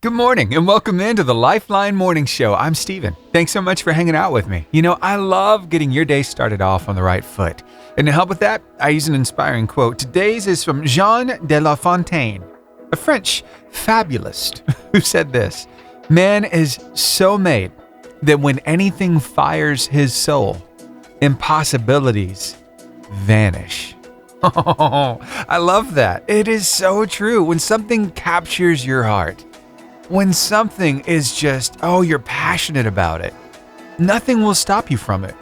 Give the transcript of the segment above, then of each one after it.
Good morning and welcome into the Lifeline Morning Show. I'm Steven. Thanks so much for hanging out with me. You know, I love getting your day started off on the right foot. And to help with that, I use an inspiring quote. Today's is from Jean de La Fontaine, a French fabulist, who said this: "Man is so made that when anything fires his soul, impossibilities vanish." Oh, I love that. It is so true. When something captures your heart, when something is just, you're passionate about it, nothing will stop you from it.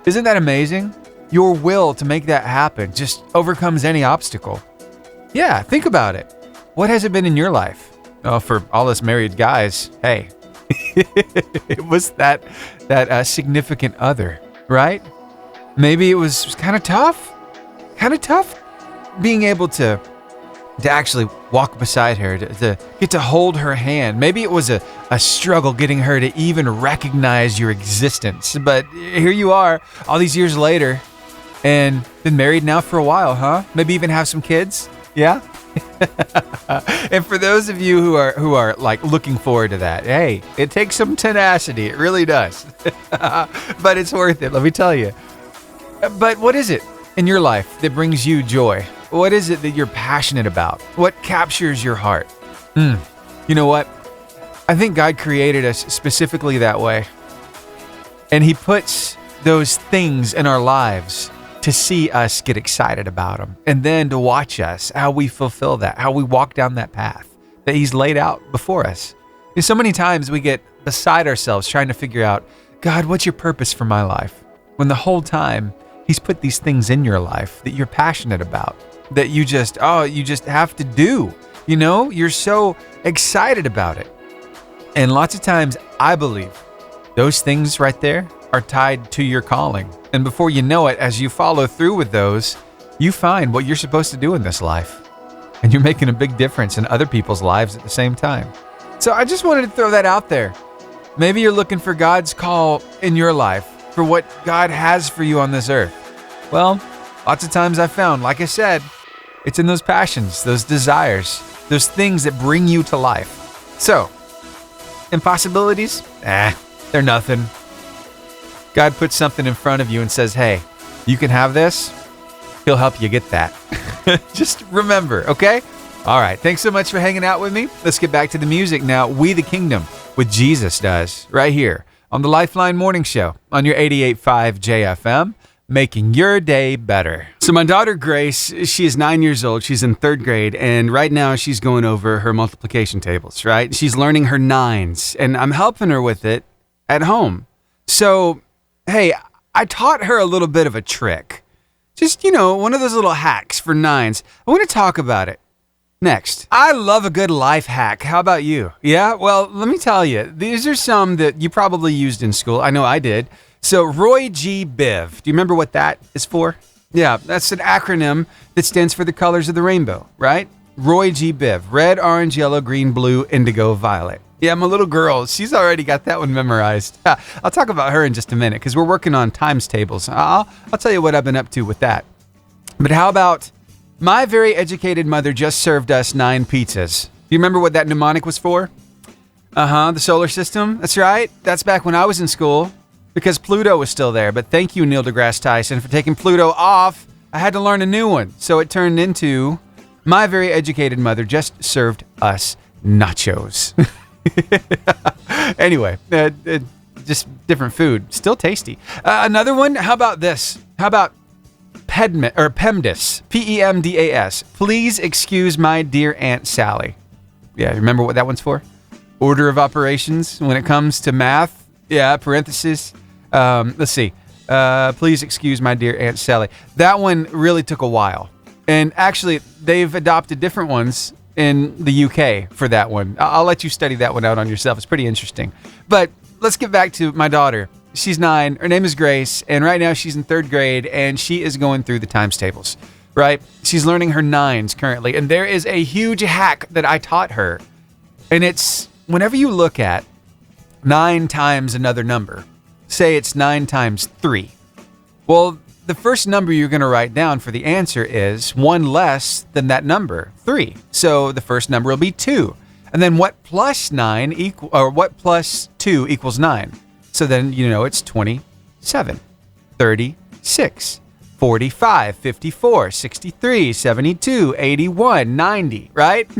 Isn't that amazing? Your will to make that happen just overcomes any obstacle. Yeah, think about it. What has it been in your life? Oh, for all us married guys, hey, it was that significant other, right? Maybe it was kind of tough being able to actually walk beside her, to get to hold her hand. Maybe it was a struggle getting her to even recognize your existence. But here you are, all these years later, and been married now for a while, huh? Maybe even have some kids? Yeah? And for those of you who are like looking forward to that, hey, it takes some tenacity. It really does. But it's worth it, let me tell you. But what is it in your life that brings you joy? What is it that you're passionate about? What captures your heart? You know what? I think God created us specifically that way. And He puts those things in our lives to see us get excited about them. And then to watch us, how we fulfill that, how we walk down that path that He's laid out before us. And so many times we get beside ourselves trying to figure out, God, what's your purpose for my life? When the whole time He's put these things in your life that you're passionate about, that you just have to do. You know, you're so excited about it. And lots of times I believe those things right there are tied to your calling. And before you know it, as you follow through with those, you find what you're supposed to do in this life. And you're making a big difference in other people's lives at the same time. So I just wanted to throw that out there. Maybe you're looking for God's call in your life, for what God has for you on this earth. Well, lots of times I found, like I said, it's in those passions, those desires, those things that bring you to life. So, impossibilities? They're nothing. God puts something in front of you and says, hey, you can have this. He'll help you get that. Just remember, okay? All right, thanks so much for hanging out with me. Let's get back to the music now. We the Kingdom with Jesus Does, right here on the Lifeline Morning Show on your 88.5 JFM. Making your day better. So my daughter Grace, she is 9 years old. She's in third grade, and right now she's going over her multiplication tables, right? She's learning her nines, and I'm helping her with it at home. So, hey, I taught her a little bit of a trick. Just, one of those little hacks for nines. I want to talk about it next. I love a good life hack. How about you? Yeah? Well, let me tell you, these are some that you probably used in school. I know I did. So Roy G. Biv, do you remember what that is for? Yeah, that's an acronym that stands for the colors of the rainbow, right? Roy G. Biv, red, orange, yellow, green, blue, indigo, violet. Yeah, my little girl, she's already got that one memorized. I'll talk about her in just a minute because we're working on times tables. I'll tell you what I've been up to with that. But how about my very educated mother just served us 9 pizzas. Do you remember what that mnemonic was for? The solar system. That's right. That's back when I was in school. Because Pluto was still there. But thank you, Neil deGrasse Tyson, for taking Pluto off. I had to learn a new one. So it turned into my very educated mother just served us nachos. Anyway, just different food. Still tasty. Another one, how about this? How about PEMDAS? PEMDAS. Please excuse my dear Aunt Sally. Yeah, remember what that one's for? Order of operations when it comes to math. Yeah, parentheses. Let's see. Please excuse my dear Aunt Sally. That one really took a while. And actually, they've adopted different ones in the UK for that one. I'll let you study that one out on yourself. It's pretty interesting. But let's get back to my daughter. She's 9. Her name is Grace. And right now she's in 3rd grade. And she is going through the times tables, right? She's learning her nines currently. And there is a huge hack that I taught her. And it's whenever you look at 9 times another number, say it's 9 times 3. Well, the first number you're going to write down for the answer is one less than that number, 3. So the first number will be 2. And then what plus 9 what plus 2 equals 9? So then it's 27, 36, 45, 54, 63, 72, 81, 90, right?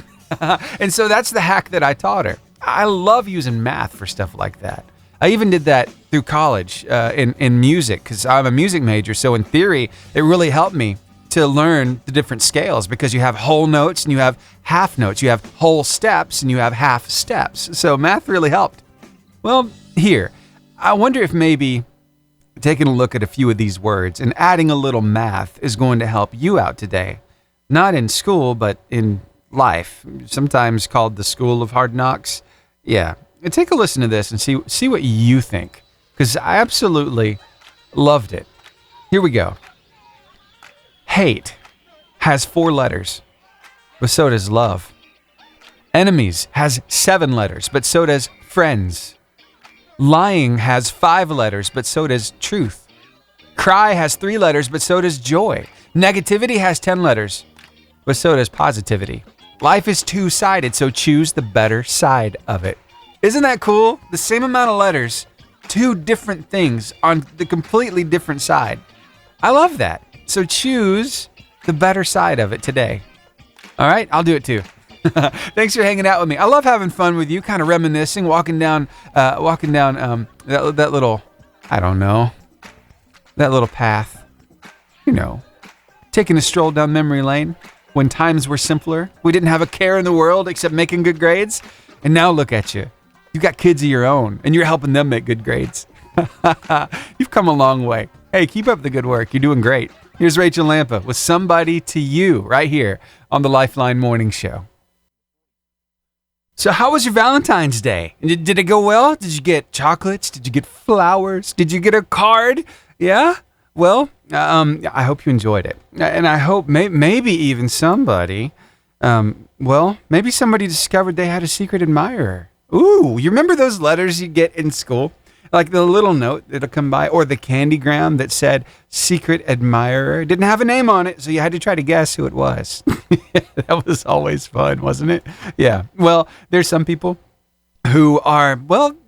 And so that's the hack that I taught her. I love using math for stuff like that. I even did that through college in music because I'm a music major. So in theory, it really helped me to learn the different scales because you have whole notes and you have half notes. You have whole steps and you have half steps. So math really helped. Well, here, I wonder if maybe taking a look at a few of these words and adding a little math is going to help you out today. Not in school, but in life, sometimes called the School of Hard Knocks. Yeah. Take a listen to this and see what you think, because I absolutely loved it. Here we go. Hate has 4 letters, but so does love. Enemies has 7 letters, but so does friends. Lying has 5 letters, but so does truth. Cry has 3 letters, but so does joy. Negativity has 10 letters, but so does positivity. Life is two-sided, so choose the better side of it. Isn't that cool? The same amount of letters, 2 different things on the completely different side. I love that. So choose the better side of it today. All right, I'll do it too. Thanks for hanging out with me. I love having fun with you, kind of reminiscing, walking down that little, I don't know, that little path. Taking a stroll down memory lane when times were simpler. We didn't have a care in the world except making good grades. And now look at you. You got kids of your own, and you're helping them make good grades. You've come a long way. Hey, keep up the good work. You're doing great. Here's Rachel Lampa with Somebody to You right here on the Lifeline Morning Show. So how was your Valentine's Day? Did it go well? Did you get chocolates? Did you get flowers? Did you get a card? Yeah? Well, I hope you enjoyed it. And I hope maybe even somebody, maybe somebody discovered they had a secret admirer. Ooh, you remember those letters you get in school? Like the little note that'll come by, or the candygram that said secret admirer. It didn't have a name on it, so you had to try to guess who it was. That was always fun, wasn't it? Yeah. Well, there's some people who are,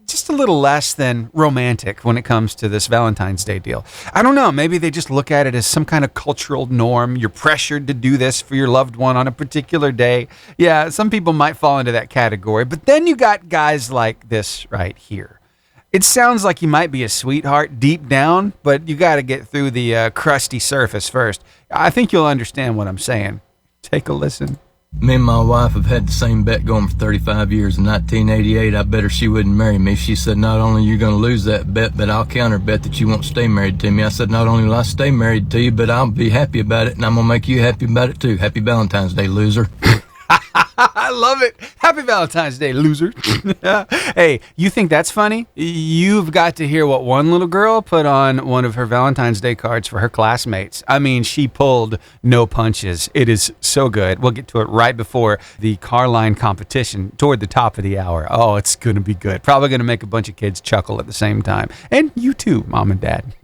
just a little less than romantic when it comes to this Valentine's Day deal. I don't know. Maybe they just look at it as some kind of cultural norm. You're pressured to do this for your loved one on a particular day. Yeah, some people might fall into that category. But then you got guys like this right here. It sounds like you might be a sweetheart deep down, but you got to get through the crusty surface first. I think you'll understand what I'm saying. Take a listen. Me and my wife have had the same bet going for 35 years. In 1988, I bet her she wouldn't marry me. She said, not only are you going to lose that bet, but I'll counter bet that you won't stay married to me. I said, not only will I stay married to you, but I'll be happy about it, and I'm going to make you happy about it too. Happy Valentine's Day, loser. I love it. Happy Valentine's Day, loser. Hey, you think that's funny? You've got to hear what one little girl put on one of her Valentine's Day cards for her classmates. I mean, she pulled no punches. It is so good. We'll get to it right before the car line competition toward the top of the hour. Oh, it's going to be good. Probably going to make a bunch of kids chuckle at the same time. And you too, Mom and Dad.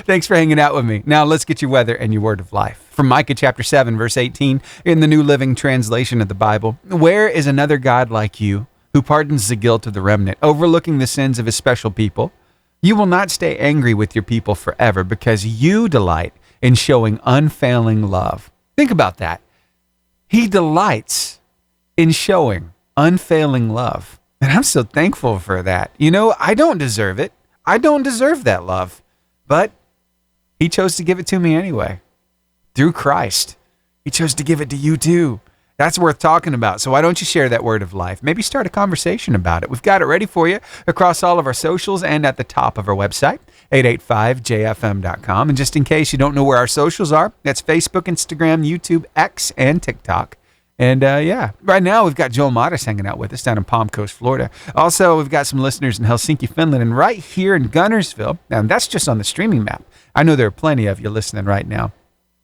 Thanks for hanging out with me. Now let's get your weather and your word of life. From Micah chapter 7, verse 18, in the New Living Translation of the Bible, where is another God like you, who pardons the guilt of the remnant, overlooking the sins of his special people? You will not stay angry with your people forever, because you delight in showing unfailing love. Think about that. He delights in showing unfailing love. And I'm so thankful for that. I don't deserve it. I don't deserve that love. But he chose to give it to me anyway. Through Christ. He chose to give it to you too. That's worth talking about. So why don't you share that word of life? Maybe start a conversation about it. We've got it ready for you across all of our socials and at the top of our website, 885jfm.com. And just in case you don't know where our socials are, that's Facebook, Instagram, YouTube, X, and TikTok. And right now we've got Joel Modis hanging out with us down in Palm Coast, Florida. Also, we've got some listeners in Helsinki, Finland, and right here in Gunnersville. Now, that's just on the streaming map. I know there are plenty of you listening right now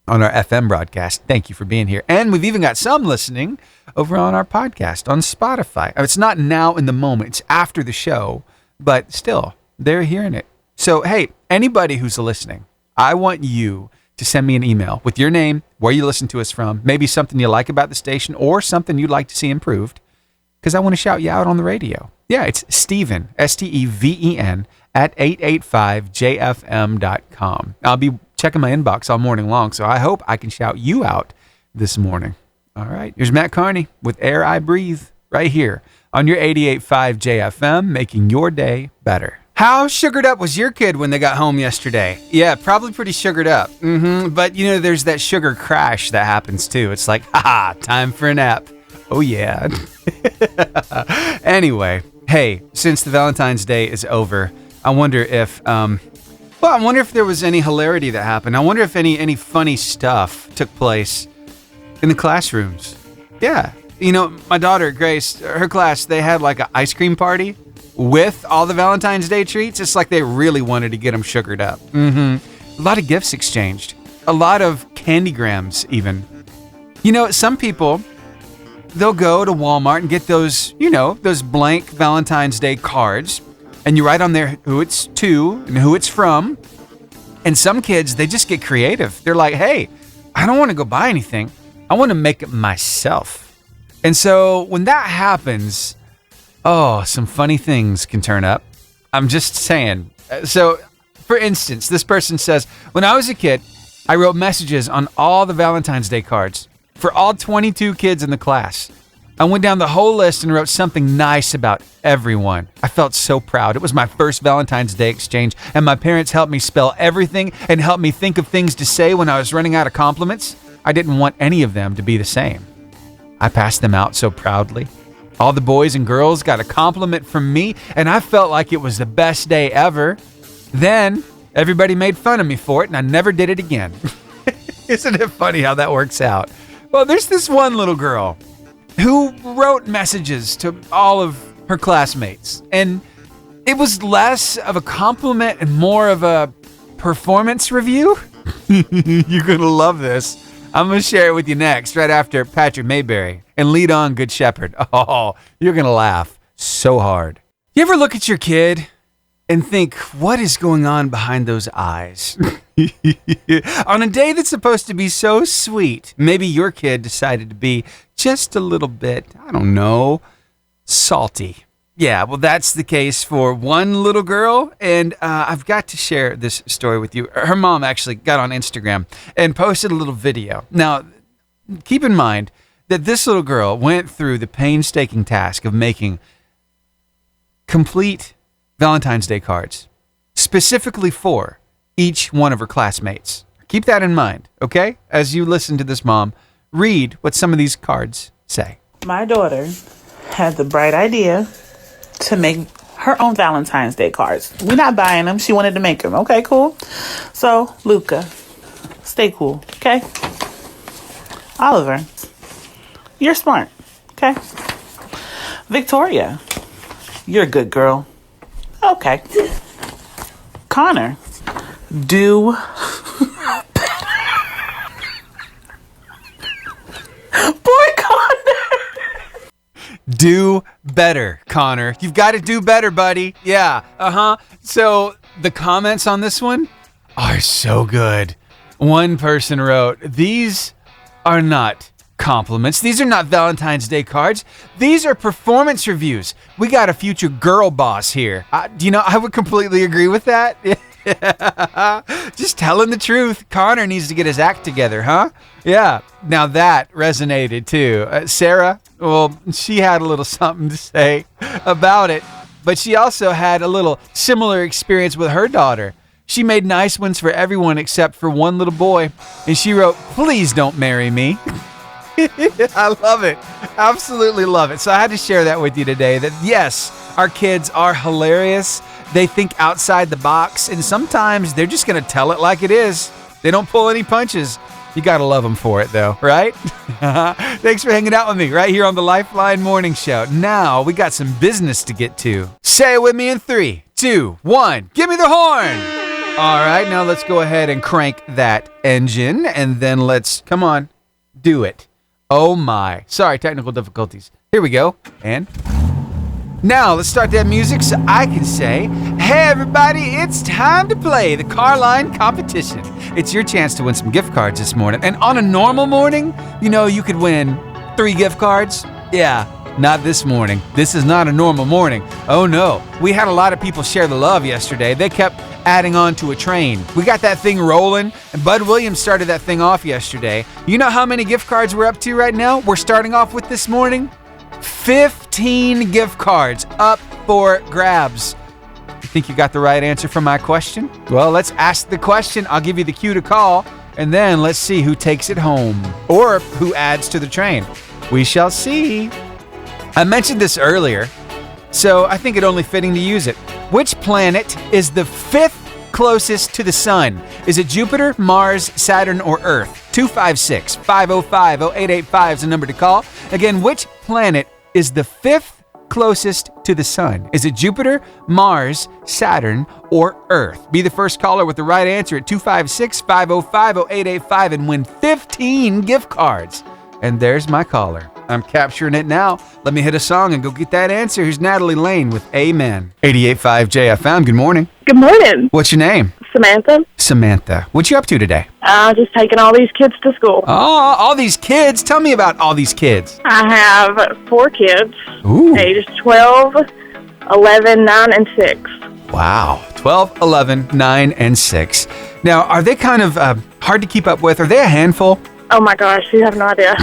on our FM broadcast. Thank you for being here. And we've even got some listening over on our podcast on Spotify. It's not now in the moment. It's after the show, but still, they're hearing it. So, hey, anybody who's listening, I want you to send me an email with your name, where you listen to us from, maybe something you like about the station or something you'd like to see improved. because I want to shout you out on the radio. Yeah, it's Steven, Steven, at 885jfm.com. I'll be checking my inbox all morning long, so I hope I can shout you out this morning. All right, here's Matt Carney with Air I Breathe right here on your 88.5 JFM, making your day better. How sugared up was your kid when they got home yesterday? Yeah, probably pretty sugared up. But, you know, there's that sugar crash that happens too. It's like, haha, time for a nap. Oh, yeah. Anyway, hey, since the Valentine's Day is over, I wonder if, I wonder if there was any hilarity that happened. I wonder if any funny stuff took place in the classrooms. Yeah. You know, my daughter, Grace, her class, they had like an ice cream party with all the Valentine's Day treats. It's like they really wanted to get them sugared up. A lot of gifts exchanged. A lot of candygrams even. You know, some people, they'll go to Walmart and get those, you know, those blank Valentine's Day cards. And you write on there who it's to and who it's from. And some kids, they just get creative. They're like, hey, I don't want to go buy anything. I want to make it myself. And so when that happens, some funny things can turn up. I'm just saying. So, for instance, this person says, when I was a kid, I wrote messages on all the Valentine's Day cards for all 22 kids in the class. I went down the whole list and wrote something nice about everyone. I felt so proud. It was my first Valentine's Day exchange, and my parents helped me spell everything and helped me think of things to say when I was running out of compliments. I didn't want any of them to be the same. I passed them out so proudly. All the boys and girls got a compliment from me, and I felt like it was the best day ever. Then, everybody made fun of me for it, and I never did it again. Isn't it funny how that works out? Well, there's this one little girl who wrote messages to all of her classmates, and it was less of a compliment and more of a performance review. You're going to love this. I'm going to share it with you next, right after Patrick Mayberry and Lead On, Good Shepherd. Oh, you're going to laugh so hard. You ever look at your kid and think, what is going on behind those eyes? On a day that's supposed to be so sweet, maybe your kid decided to be just a little bit, I don't know, salty. Yeah, well, that's the case for one little girl, and I've got to share this story with you. Her mom actually got on Instagram and posted a little video. Now, keep in mind that this little girl went through the painstaking task of making complete Valentine's Day cards, specifically for each one of her classmates. Keep that in mind, okay? As you listen to this mom read what some of these cards say. My daughter had the bright idea to make her own Valentine's Day cards. We're not buying them. She wanted to make them. Okay, cool. So, Luca, stay cool, okay? Oliver, you're smart, okay? Victoria, you're a good girl. Okay. Connor, do Do better, Connor. You've got to do better, buddy. Yeah, So the comments on this one are so good. One person wrote, these are not compliments. These are not Valentine's Day cards. These are performance reviews. We got a future girl boss here. I would completely agree with that. Just telling the truth. Connor needs to get his act together, huh? Yeah. Now that resonated too. Sarah, well, she had a little something to say about it, but she also had a little similar experience with her daughter. She made nice ones for everyone except for one little boy, and she wrote, "Please don't marry me." I love it. Absolutely love it. So I had to share that with you today, that yes, our kids are hilarious. They think outside the box, and sometimes they're just going to tell it like it is. They don't pull any punches. You got to love them for it, though, right? Thanks for hanging out with me right here on the Lifeline Morning Show. Now, we got some business to get to. Say it with me in 3, 2, 1. Give me the horn. All right, now let's go ahead and crank that engine, and then let's, come on, do it. Oh, my. Sorry, technical difficulties. Here we go. And now let's start that music so I can say, hey, everybody, it's time to play the Carline competition. It's your chance to win some gift cards this morning. And on a normal morning, you know, you could win 3 gift cards. Yeah, not this morning. This is not a normal morning. Oh no, we had a lot of people share the love yesterday. They kept adding on to a train. We got that thing rolling, and Bud Williams started that thing off yesterday. You know how many gift cards we're up to right now? We're starting off with this morning 15 gift cards up for grabs. You think you got the right answer for my question? Well, let's ask the question. I'll give you the cue to call, and then let's see who takes it home or who adds to the train. We shall see. I mentioned this earlier, so I think it only fitting to use it. Which planet is the fifth closest to the sun? Is it Jupiter, Mars, Saturn, or Earth? 256-505-0885 is the number to call. Again, which planet is the fifth closest to the sun? Is it Jupiter, Mars, Saturn, or Earth? Be the first caller with the right answer at 256-505-0885 and win 15 gift cards. And there's my caller. I'm capturing it now. Let me hit a song and go get that answer. Here's Natalie Lane with Amen. 88.5 JFM, good morning. Good morning. What's your name? Samantha. Samantha. What you up to today? Just taking all these kids to school. Oh, all these kids. Tell me about all these kids. I have 4 kids, Ooh. ages 12, 11, 9, and 6. Wow. 12, 11, 9, and 6. Now, are they kind of hard to keep up with? Are they a handful? Oh my gosh, you have no idea.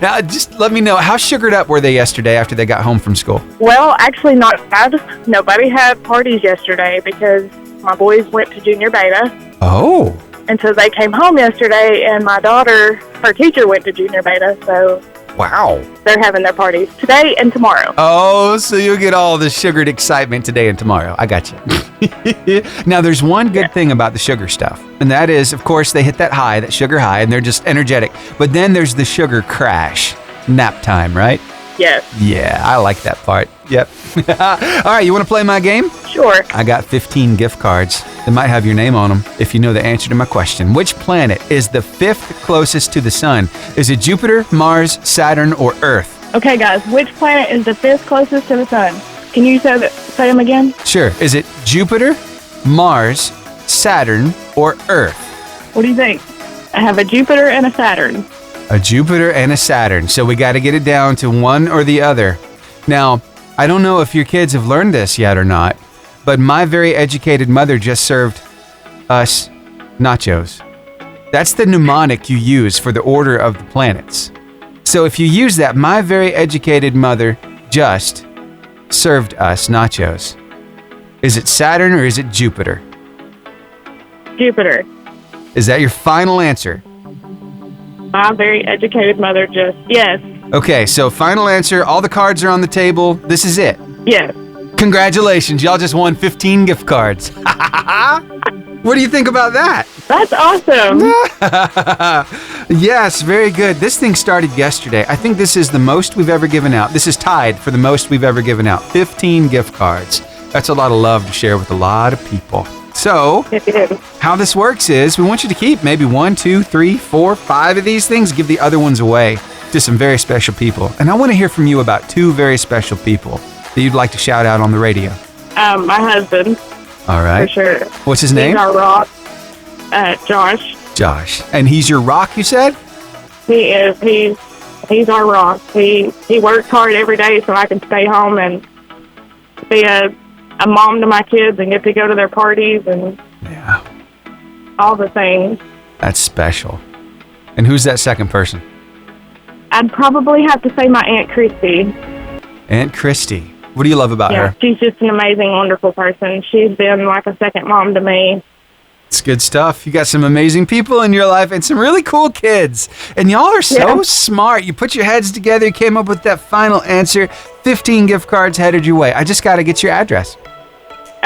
Now, just let me know, how sugared up were they yesterday after they got home from school? Well, actually not bad. Nobody had parties yesterday because my boys went to junior beta. Oh. And so they came home yesterday, and my daughter, her teacher went to junior beta, so Wow. they're having their parties today and tomorrow. Oh, so you'll get all the sugared excitement today and tomorrow. I got you. Now, there's one good thing about the sugar stuff, and that is, of course, they hit that high, that sugar high, and they're just energetic. But then there's the sugar crash, nap time, right? Yes. Yeah, I like that part. Yep. All right, you want to play my game? Sure. I got 15 gift cards. They might have your name on them if you know the answer to my question. Which planet is the fifth closest to the sun? Is it Jupiter, Mars, Saturn, or Earth? Okay, guys, which planet is the 5th closest to the sun? Can you say them again? Sure. Is it Jupiter, Mars, Saturn, or Earth? What do you think? I have a Jupiter and a Saturn. A Jupiter and a Saturn. So we got to get it down to one or the other. Now, I don't know if your kids have learned this yet or not, but my very educated mother just served us nachos. That's the mnemonic you use for the order of the planets. So if you use that, my very educated mother just served us nachos. Is it Saturn or is it Jupiter? Jupiter. Is that your final answer? My very educated mother just, yes, Okay, so final answer. All the cards are on the table. This is it. yes. Congratulations, y'all just won 15 gift cards. What do you think about that? That's awesome. Yes, very good. This thing started yesterday. I think this is the most we've ever given out. This is tied for the most we've ever given out. 15 gift cards. That's a lot of love to share with a lot of people. So, It is. how this works is we want you to keep maybe 1, 2, 3, 4, 5 of these things, give the other ones away to some very special people. And I want to hear from you about 2 very special people that you'd like to shout out on the radio. My husband, All for right. sure. What's his name? He's our rock. Josh. Josh. And he's your rock, you said? He is. He's our rock. He works hard every day so I can stay home and be a mom to my kids and get to go to their parties and Yeah. all the things. That's special. And who's that second person? I'd probably have to say my Aunt Christy. Aunt Christy. What do you love about Yeah, her? she's just an amazing, wonderful person. She's been like a second mom to me. It's good stuff. You got some amazing people in your life and some really cool kids. And y'all are so Yeah. smart. You put your heads together, you came up with that final answer. 15 gift cards headed your way. I just got to get your address.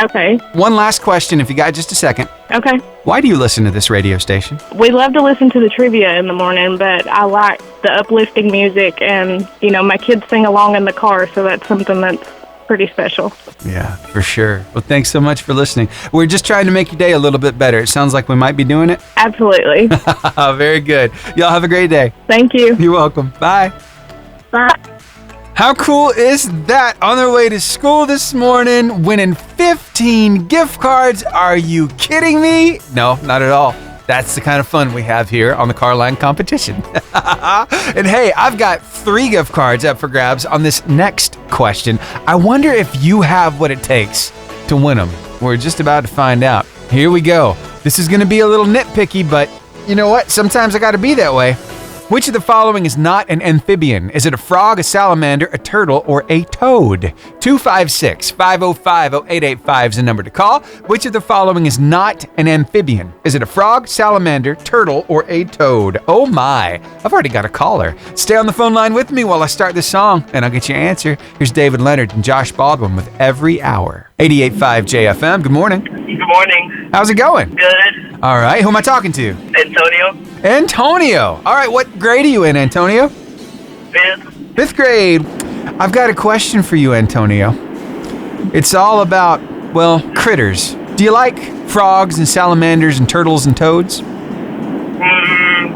Okay. One last question, if you got just a second. Okay. Why do you listen to this radio station? We love to listen to the trivia in the morning, but I like the uplifting music and, my kids sing along in the car, so that's something that's pretty special. Yeah, for sure. Well, thanks so much for listening. We're just trying to make your day a little bit better. It sounds like we might be doing it. Absolutely. Very good. Y'all have a great day. Thank you. You're welcome. Bye. Bye. How cool is that? On their way to school this morning, winning 15 gift cards. Are you kidding me? No, not at all. That's the kind of fun we have here on the Carline Competition. And hey, I've got 3 gift cards up for grabs on this next question. I wonder if you have what it takes to win them. We're just about to find out. Here we go. This is going to be a little nitpicky, but you know what? Sometimes I got to be that way. Which of the following is not an amphibian? Is it a frog, a salamander, a turtle, or a toad? 256-505-0885 is the number to call. Which of the following is not an amphibian? Is it a frog, salamander, turtle, or a toad? Oh my, I've already got a caller. Stay on the phone line with me while I start this song, and I'll get your answer. Here's David Leonard and Josh Baldwin with Every Hour. 88.5 JFM, good morning. Good morning. How's it going? Good. All right, who am I talking to? Antonio. Antonio. All right, what grade are you in, Antonio? 5th. 5th grade. I've got a question for you, Antonio. It's all about, well, critters. Do you like frogs and salamanders and turtles and toads?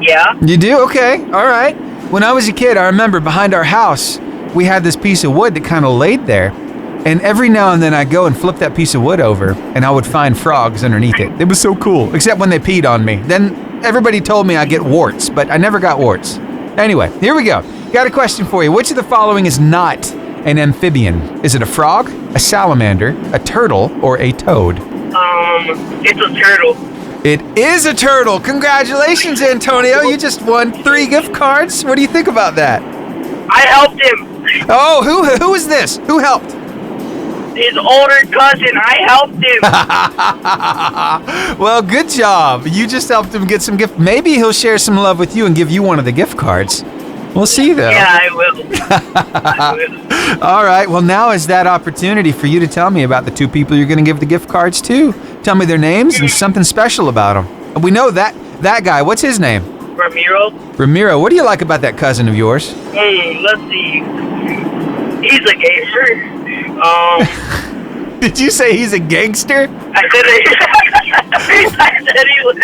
Yeah. You do? Okay. All right. When I was a kid, I remember behind our house, we had this piece of wood that kind of laid there. And every now and then I'd go and flip that piece of wood over, and I would find frogs underneath it. It was so cool, except when they peed on me. Then everybody told me I'd get warts, but I never got warts. Anyway, here we go. Got a question for you. Which of the following is not an amphibian? Is it a frog, a salamander, a turtle, or a toad? It's a turtle. It is a turtle. Congratulations, Antonio. You just won 3 gift cards. What do you think about that? I helped him. Oh, who is this? Who helped? His older cousin. I helped him. Well, good job. You just helped him get some gift. Maybe he'll share some love with you and give you one of the gift cards. We'll see, though. Yeah, I will. I will. All right. Well, now is that opportunity for you to tell me about the 2 people you're going to give the gift cards to. Tell me their names and something special about them. We know that guy. What's his name? Ramiro. Ramiro. What do you like about that cousin of yours? Let's see. He's a gamer. Did you say he's a gangster? I said he was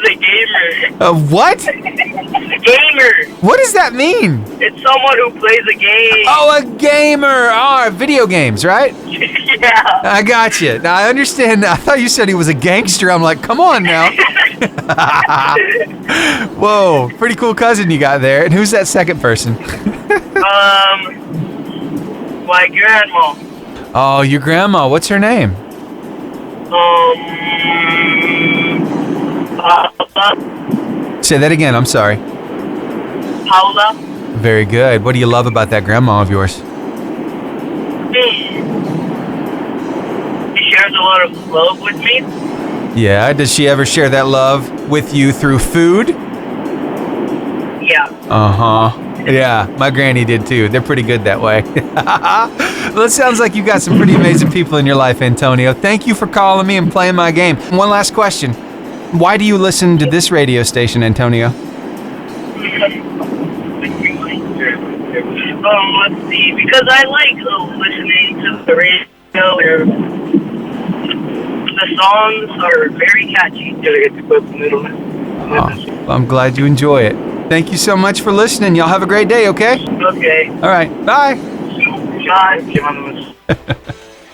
a gamer. A what? Gamer. What does that mean? It's someone who plays a game. Oh, a gamer. Oh, video games, right? Yeah. I got you. Now, I understand. I thought you said he was a gangster. I'm like, come on now. Whoa, pretty cool cousin you got there. And who's that second person? My grandma. Oh, your grandma. What's her name? Paula. Say that again. I'm sorry. Paula. Very good. What do you love about that grandma of yours? She shares a lot of love with me. Yeah. Does she ever share that love with you through food? Yeah. Uh-huh. Yeah, my granny did too. They're pretty good that way. Well, it sounds like you got some pretty amazing people in your life, Antonio. Thank you for calling me and playing my game. One last question. Why do you listen to this radio station, Antonio? Let's see. Because I like listening to the radio. The songs are very catchy. Oh, well, I'm glad you enjoy it. Thank you so much for listening. Y'all have a great day, okay? Okay. All right. Bye. Bye.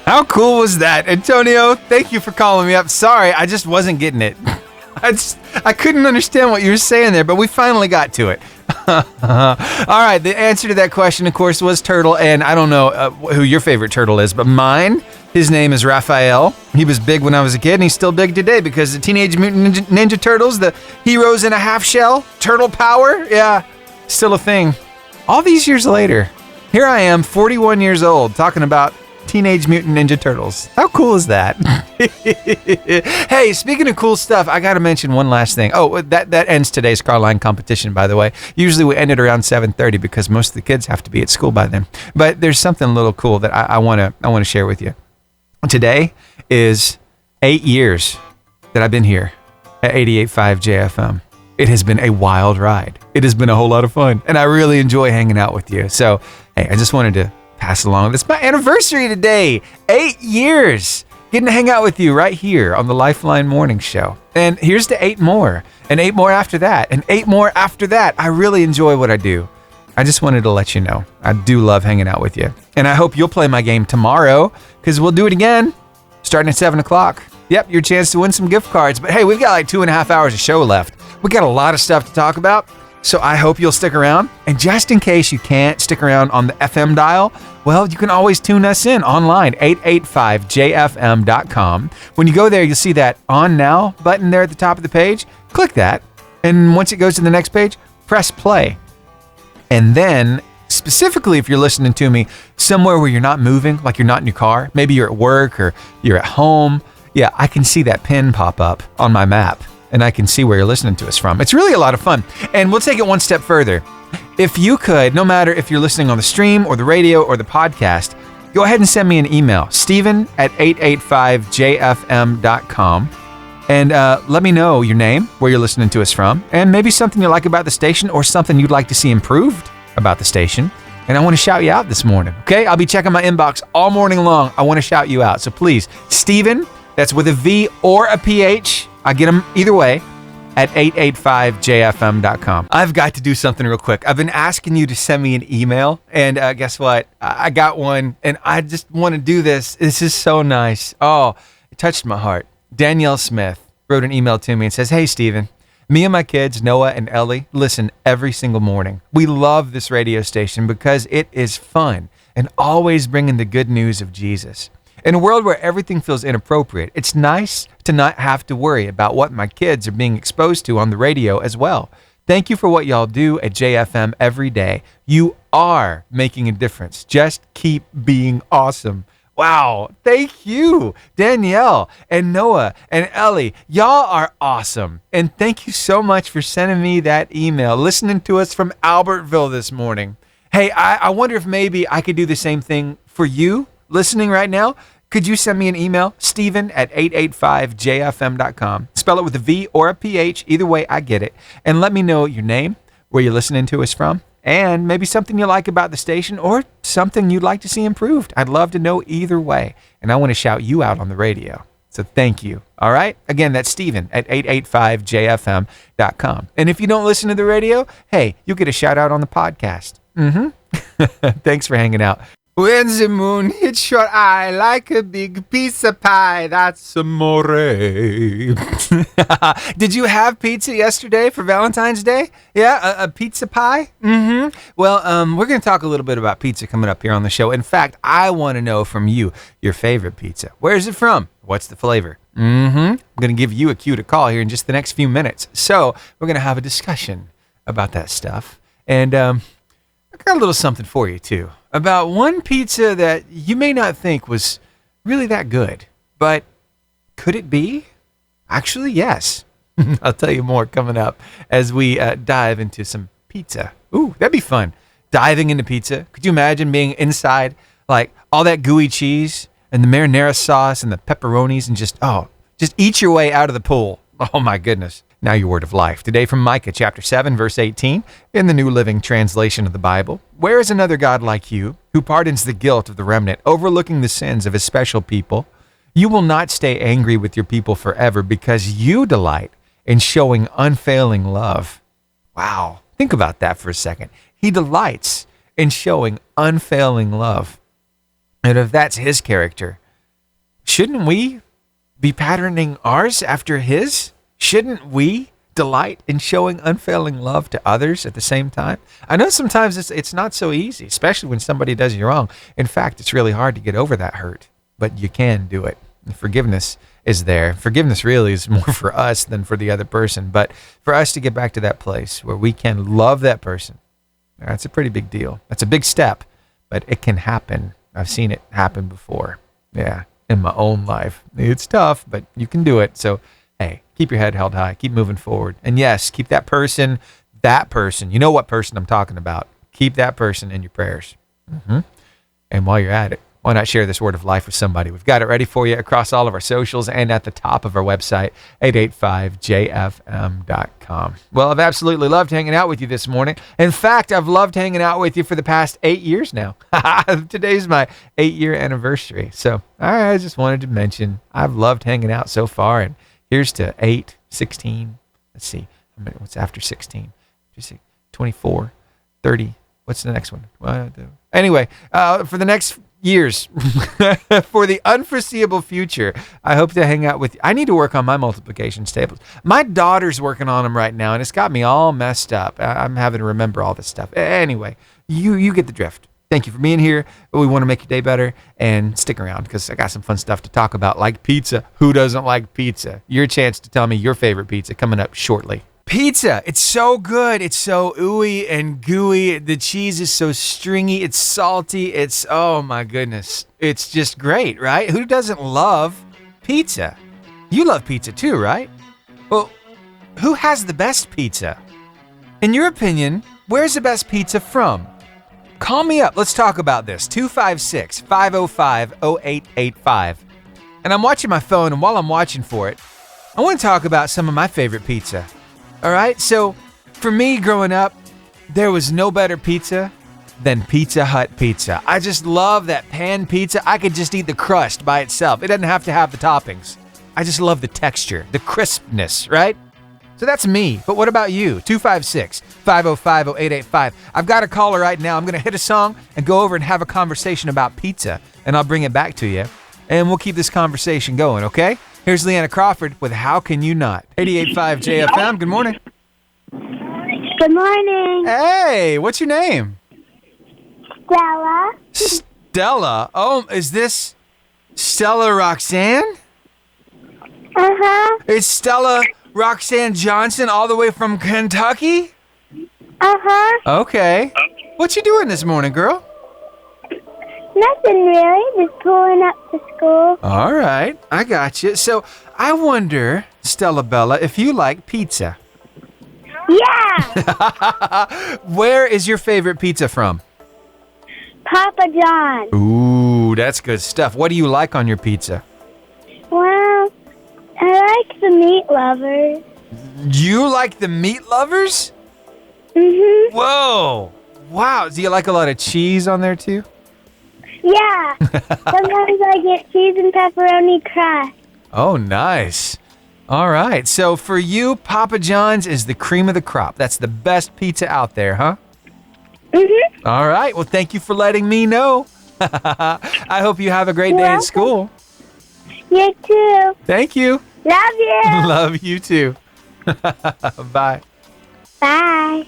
How cool was that? Antonio, thank you for calling me up. Sorry, I just wasn't getting it. I couldn't understand what you were saying there, but we finally got to it. All right, the answer to that question, of course, was turtle, and I don't know who your favorite turtle is, but mine, his name is Raphael. He was big when I was a kid, and he's still big today because the Teenage Mutant Ninja Turtles, the heroes in a half shell, turtle power, yeah, still a thing. All these years later, here I am, 41 years old, talking about Teenage Mutant Ninja Turtles. How cool is that? Hey, speaking of cool stuff, I got to mention one last thing. Oh, that ends today's Carline Competition, by the way. Usually we end it around 7:30 because most of the kids have to be at school by then. But there's something a little cool that I want to share with you. Today is 8 years that I've been here at 88.5 JFM. It has been a wild ride. It has been a whole lot of fun, and I really enjoy hanging out with you. So, hey, I just wanted to pass along. It's my anniversary today. 8 years getting to hang out with you right here on the Lifeline Morning Show. And here's to 8 more, and 8 more after that, and 8 more after that. I really enjoy what I do. I just wanted to let you know. I do love hanging out with you. And I hope you'll play my game tomorrow, because we'll do it again, starting at 7 o'clock. Yep, your chance to win some gift cards. But hey, we've got like 2.5 hours of show left. We got a lot of stuff to talk about. So I hope you'll stick around. And just in case you can't stick around on the FM dial, well, you can always tune us in online, 885jfm.com. When you go there, you'll see that On Now button there at the top of the page. Click that. And once it goes to the next page, press play. And then, specifically if you're listening to me somewhere where you're not moving, like you're not in your car, maybe you're at work or you're at home, yeah, I can see that pin pop up on my map. And I can see where you're listening to us from. It's really a lot of fun. And we'll take it one step further. If you could, no matter if you're listening on the stream or the radio or the podcast, go ahead and send me an email, Steven@885jfm.com. And let me know your name, where you're listening to us from, and maybe something you like about the station or something you'd like to see improved about the station. And I want to shout you out this morning, okay? I'll be checking my inbox all morning long. I want to shout you out. So please, Steven, that's with a V or a PH, I get them either way, at 885jfm.com. I've got to do something real quick. I've been asking you to send me an email, and guess what? I got one, and I just want to do this. This is so nice. Oh, it touched my heart. Danielle Smith wrote an email to me and says, "Hey, Steven, me and my kids, Noah and Ellie, listen every single morning. We love this radio station because it is fun and always bringing the good news of Jesus. In a world where everything feels inappropriate, it's nice to not have to worry about what my kids are being exposed to on the radio as well. Thank you for what y'all do at JFM every day. You are making a difference. Just keep being awesome." Wow, thank you, Danielle and Noah and Ellie. Y'all are awesome. And thank you so much for sending me that email, listening to us from Albertville this morning. Hey, I wonder if maybe I could do the same thing for you listening right now. Could you send me an email, Steven@885jfm.com. Spell it with a V or a PH. Either way, I get it. And let me know your name, where you're listening to us from, and maybe something you like about the station or something you'd like to see improved. I'd love to know either way. And I want to shout you out on the radio. So thank you. All right? Again, that's Steven@885jfm.com. And if you don't listen to the radio, hey, you'll get a shout out on the podcast. Thanks for hanging out. When the moon hits your eye like a big piece of pie, that's amore. Did you have pizza yesterday for Valentine's Day? Yeah, a pizza pie? Well, we're going to talk a little bit about pizza coming up here on the show. In fact, I want to know from you your favorite pizza. Where's it from? What's the flavor? I'm going to give you a cue to call here in just the next few minutes. So we're going to have a discussion about that stuff. And I got a little something for you, too, about one pizza that you may not think was really that good, but could it be? Actually, yes. I'll tell you more coming up as we dive into some pizza. Ooh, that'd be fun. Diving into pizza. Could you imagine being inside, like all that gooey cheese and the marinara sauce and the pepperonis and just eat your way out of the pool. Oh my goodness. Now your word of life. Today from Micah chapter 7, verse 18, in the New Living Translation of the Bible. Where is another God like you, who pardons the guilt of the remnant, overlooking the sins of his special people? You will not stay angry with your people forever because you delight in showing unfailing love. Wow. Think about that for a second. He delights in showing unfailing love. And if that's his character, shouldn't we be patterning ours after his? Shouldn't we delight in showing unfailing love to others at the same time? I know sometimes it's not so easy, especially when somebody does you wrong. In fact, it's really hard to get over that hurt, but you can do it. And forgiveness is there. Forgiveness really is more for us than for the other person, but for us to get back to that place where we can love that person, that's a pretty big deal. That's a big step, but it can happen. I've seen it happen before. Yeah, in my own life. It's tough, but you can do it. So hey, keep your head held high. Keep moving forward. And yes, keep that person, you know what person I'm talking about. Keep that person in your prayers. And while you're at it, why not share this word of life with somebody? We've got it ready for you across all of our socials and at the top of our website, 885jfm.com. Well, I've absolutely loved hanging out with you this morning. In fact, I've loved hanging out with you for the past 8 years now. Today's my 8-year anniversary. So I just wanted to mention I've loved hanging out so far, and here's to 8, 16. Let's see. What's after 16? 24, 30. What's the next one? Anyway, for the next years. For the unforeseeable future, I hope to hang out with you. I need to work on my multiplication tables. My daughter's working on them right now, and it's got me all messed up. I'm having to remember all this stuff. Anyway, you get the drift. Thank you for being here. We want to make your day better, and stick around because I got some fun stuff to talk about, like pizza. Who doesn't like pizza? Your chance to tell me your favorite pizza coming up shortly. Pizza, it's so good. It's so ooey and gooey. The cheese is so stringy. It's salty. Oh my goodness. It's just great, right? Who doesn't love pizza? You love pizza too, right? Well, who has the best pizza? In your opinion, where's the best pizza from? Call me up. Let's talk about this. 256-505-0885. And I'm watching my phone, and while I'm watching for it, I want to talk about some of my favorite pizza. All right, so for me growing up, there was no better pizza than Pizza Hut pizza. I just love that pan pizza. I could just eat the crust by itself. It doesn't have to have the toppings. I just love the texture, the crispness, right? So that's me. But what about you? 256-505-0885. I've got a caller right now. I'm going to hit a song and go over and have a conversation about pizza, and I'll bring it back to you. And we'll keep this conversation going, okay? Here's Leanna Crawford with How Can You Not? 88.5 JFM, good morning. Good morning. Hey, what's your name? Stella. Stella. Oh, is this Stella Roxanne? Uh-huh. Is Stella Roxanne Johnson all the way from Kentucky? Uh-huh. Okay. What you doing this morning, girl? Nothing really. Just pulling up to school. All right, I got you. So I wonder, Stella Bella, if you like pizza. Yeah. Where is your favorite pizza from? Papa John. Ooh, that's good stuff. What do you like on your pizza? Well, I like the meat lovers. You like the meat lovers? Mm-hmm. Whoa. Wow. Do you like a lot of cheese on there too? Yeah. Sometimes I get cheese and pepperoni crust. Oh, nice. All right. So for you, Papa John's is the cream of the crop. That's the best pizza out there, huh? Mm-hmm. All right. Well, thank you for letting me know. I hope you have a great You're day at welcome. school. You too. Thank you. Love you. Love you too. Bye. Bye.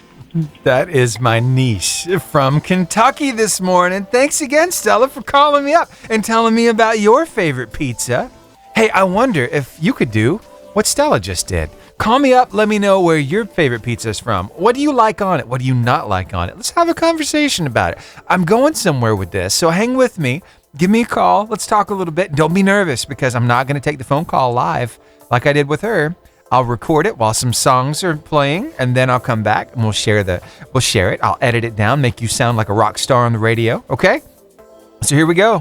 That is my niece from Kentucky this morning. Thanks again, Stella, for calling me up and telling me about your favorite pizza. Hey, I wonder if you could do what Stella just did. Call me up. Let me know where your favorite pizza is from. What do you like on it? What do you not like on it? Let's have a conversation about it. I'm going somewhere with this, so hang with me. Give me a call. Let's talk a little bit. Don't be nervous because I'm not going to take the phone call live like I did with her. I'll record it while some songs are playing, and then I'll come back and we'll share it. I'll edit it down, make you sound like a rock star on the radio. Okay? So here we go.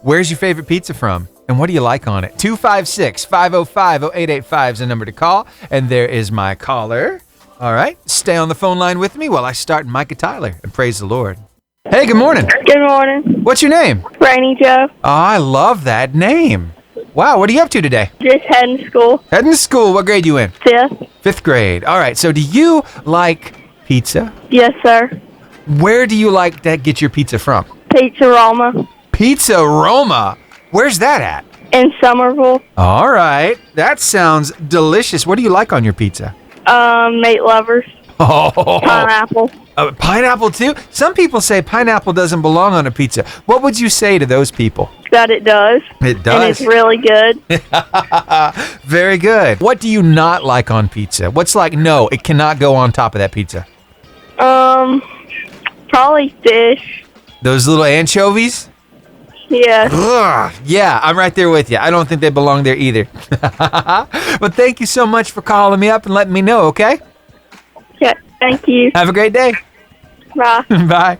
Where's your favorite pizza from? And what do you like on it? 256-505-0885 is the number to call. And there is my caller. All right. Stay on the phone line with me while I start Micah Tyler and praise the Lord. Hey, good morning. Good morning. What's your name? Rainy Joe. Oh, I love that name. Wow, what are you up to today? Just heading to school. Heading to school. What grade you in? 5th. 5th grade. All right. So do you like pizza? Yes, sir. Where do you like to get your pizza from? Pizza Roma Pizza Roma. Where's that at? in Somerville. All right. That sounds delicious. What do you like on your pizza? Meat lovers. Oh, Pineapple. pineapple too? Some people say pineapple doesn't belong on a pizza. What would you say to those people? That it does. It And does. it's really good. Very good. What do you not like on pizza? What's like, no, it cannot go on top of that pizza? Probably fish. Those little anchovies? Yeah. Ugh, yeah, I'm right there with you. I don't think they belong there either. But thank you so much for calling me up and letting me know, okay? Yeah. Thank you. Have a great day. Bye. Bye.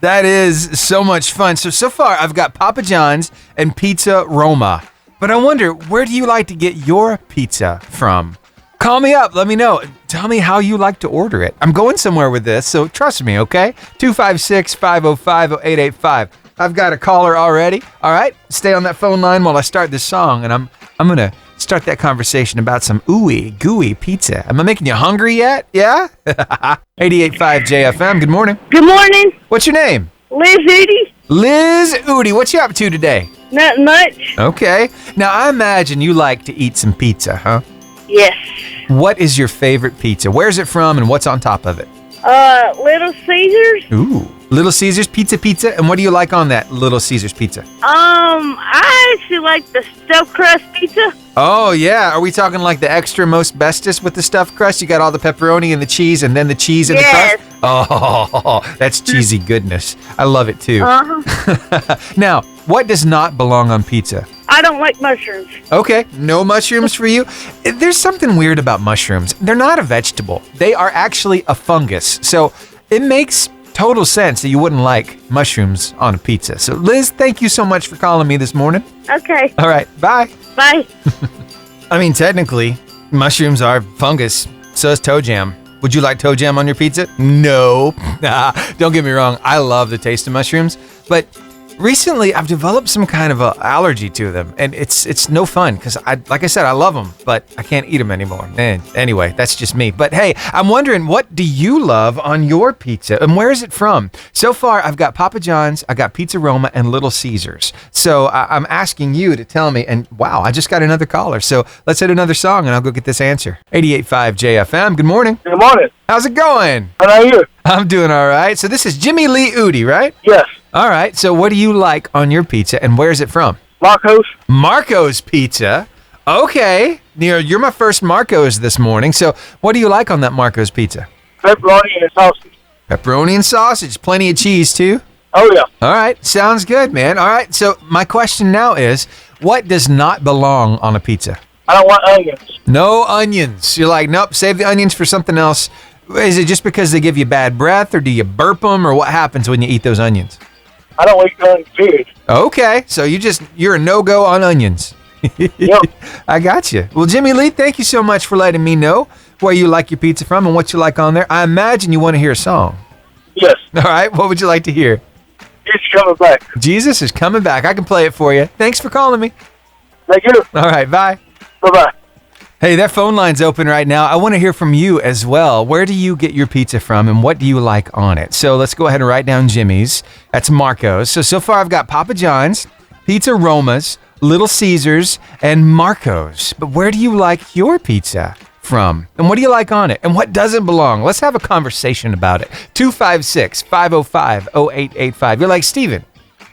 That is so much fun. So far, I've got Papa John's and Pizza Roma. But I wonder, where do you like to get your pizza from? Call me up. Let me know. Tell me how you like to order it. I'm going somewhere with this, so trust me, okay? 256-505-0885. I've got a caller already. All right? Stay on that phone line while I start this song, and I'm going to start that conversation about some ooey gooey pizza. Am I making you hungry yet? Yeah? 88.5 JFM. Good morning. Good morning. What's your name? Liz Udi. Liz Udi, what you up to today? Not much. Okay. Now, I imagine you like to eat some pizza, huh? Yes. What is your favorite pizza? Where's it from and what's on top of it? Little Caesars. Ooh. Little Caesars pizza. And what do you like on that Little Caesars pizza? I actually like the stuffed crust pizza. Oh, yeah. Are we talking like the extra most bestest with the stuffed crust? You got all the pepperoni and the cheese and then the cheese and Yes. the crust? Oh, that's cheesy goodness. I love it too. Now, what does not belong on pizza? I don't like mushrooms. Okay, no mushrooms for you. There's something weird about mushrooms. They're not a vegetable. They are actually a fungus. So it makes total sense that you wouldn't like mushrooms on a pizza. So Liz, thank you so much for calling me this morning. Okay. All right, bye. Bye. I mean, technically, mushrooms are fungus. So is toe jam. Would you like toe jam on your pizza? No. Don't get me wrong. I love the taste of mushrooms, but recently I've developed some kind of a allergy to them, and it's no fun because like I said, I love them, but I can't eat them anymore. And anyway, that's just me. But hey, I'm wondering, what do you love on your pizza, and where is it from? So far, I've got Papa John's, I got Pizza Roma, and Little Caesars. So I'm asking you to tell me, and wow, I just got another caller. So let's hit another song, and I'll go get this answer. 88.5 JFM. Good morning. Good morning. How's it going? How are you? I'm doing all right. So this is Jimmy Lee Udi, right? Yes. All right. So what do you like on your pizza, and where's it from? Marcos. Marco's Pizza. Okay. You're my first Marco's this morning. So what do you like on that Marco's Pizza? Pepperoni and sausage. Pepperoni and sausage. Plenty of cheese, too? Oh, yeah. All right. Sounds good, man. All right. So my question now is, what does not belong on a pizza? I don't want onions. No onions. You're like, nope, save the onions for something else. Is it just because they give you bad breath, or do you burp them, or what happens when you eat those onions? I don't eat onions, period. Okay, so you're a no-go on onions. Yep. I got you. Well, Jimmy Lee, thank you so much for letting me know where you like your pizza from and what you like on there. I imagine you want to hear a song. Yes. All right, what would you like to hear? It's coming back. Jesus is coming back. I can play it for you. Thanks for calling me. Thank you. All right, bye. Bye-bye. Hey, that phone line's open right now. I want to hear from you as well. Where do you get your pizza from, and what do you like on it? So let's go ahead and write down Jimmy's. That's Marco's. So far I've got Papa John's, Pizza Roma's, Little Caesars, and Marco's. But where do you like your pizza from? And what do you like on it? And what doesn't belong? Let's have a conversation about it. 256-505-0885. You're like, Steven,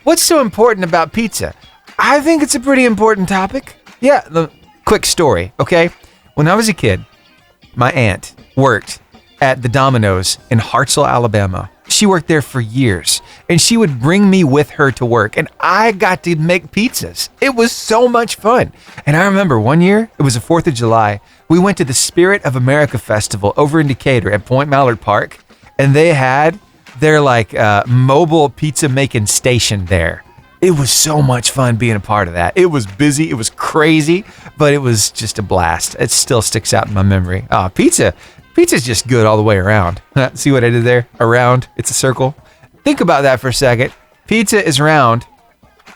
what's so important about pizza? I think it's a pretty important topic. Yeah, the quick story, okay? When I was a kid, my aunt worked at the Domino's in Hartselle, Alabama. She worked there for years, and she would bring me with her to work, and I got to make pizzas. It was so much fun. And I remember one year, it was the 4th of July, we went to the Spirit of America Festival over in Decatur at Point Mallard Park, and they had their mobile pizza making station there. It was so much fun being a part of that. It was busy, it was crazy, but it was just a blast. It still sticks out in my memory. Pizza's just good all the way around. See what I did there? Around, it's a circle. Think about that for a second. Pizza is round,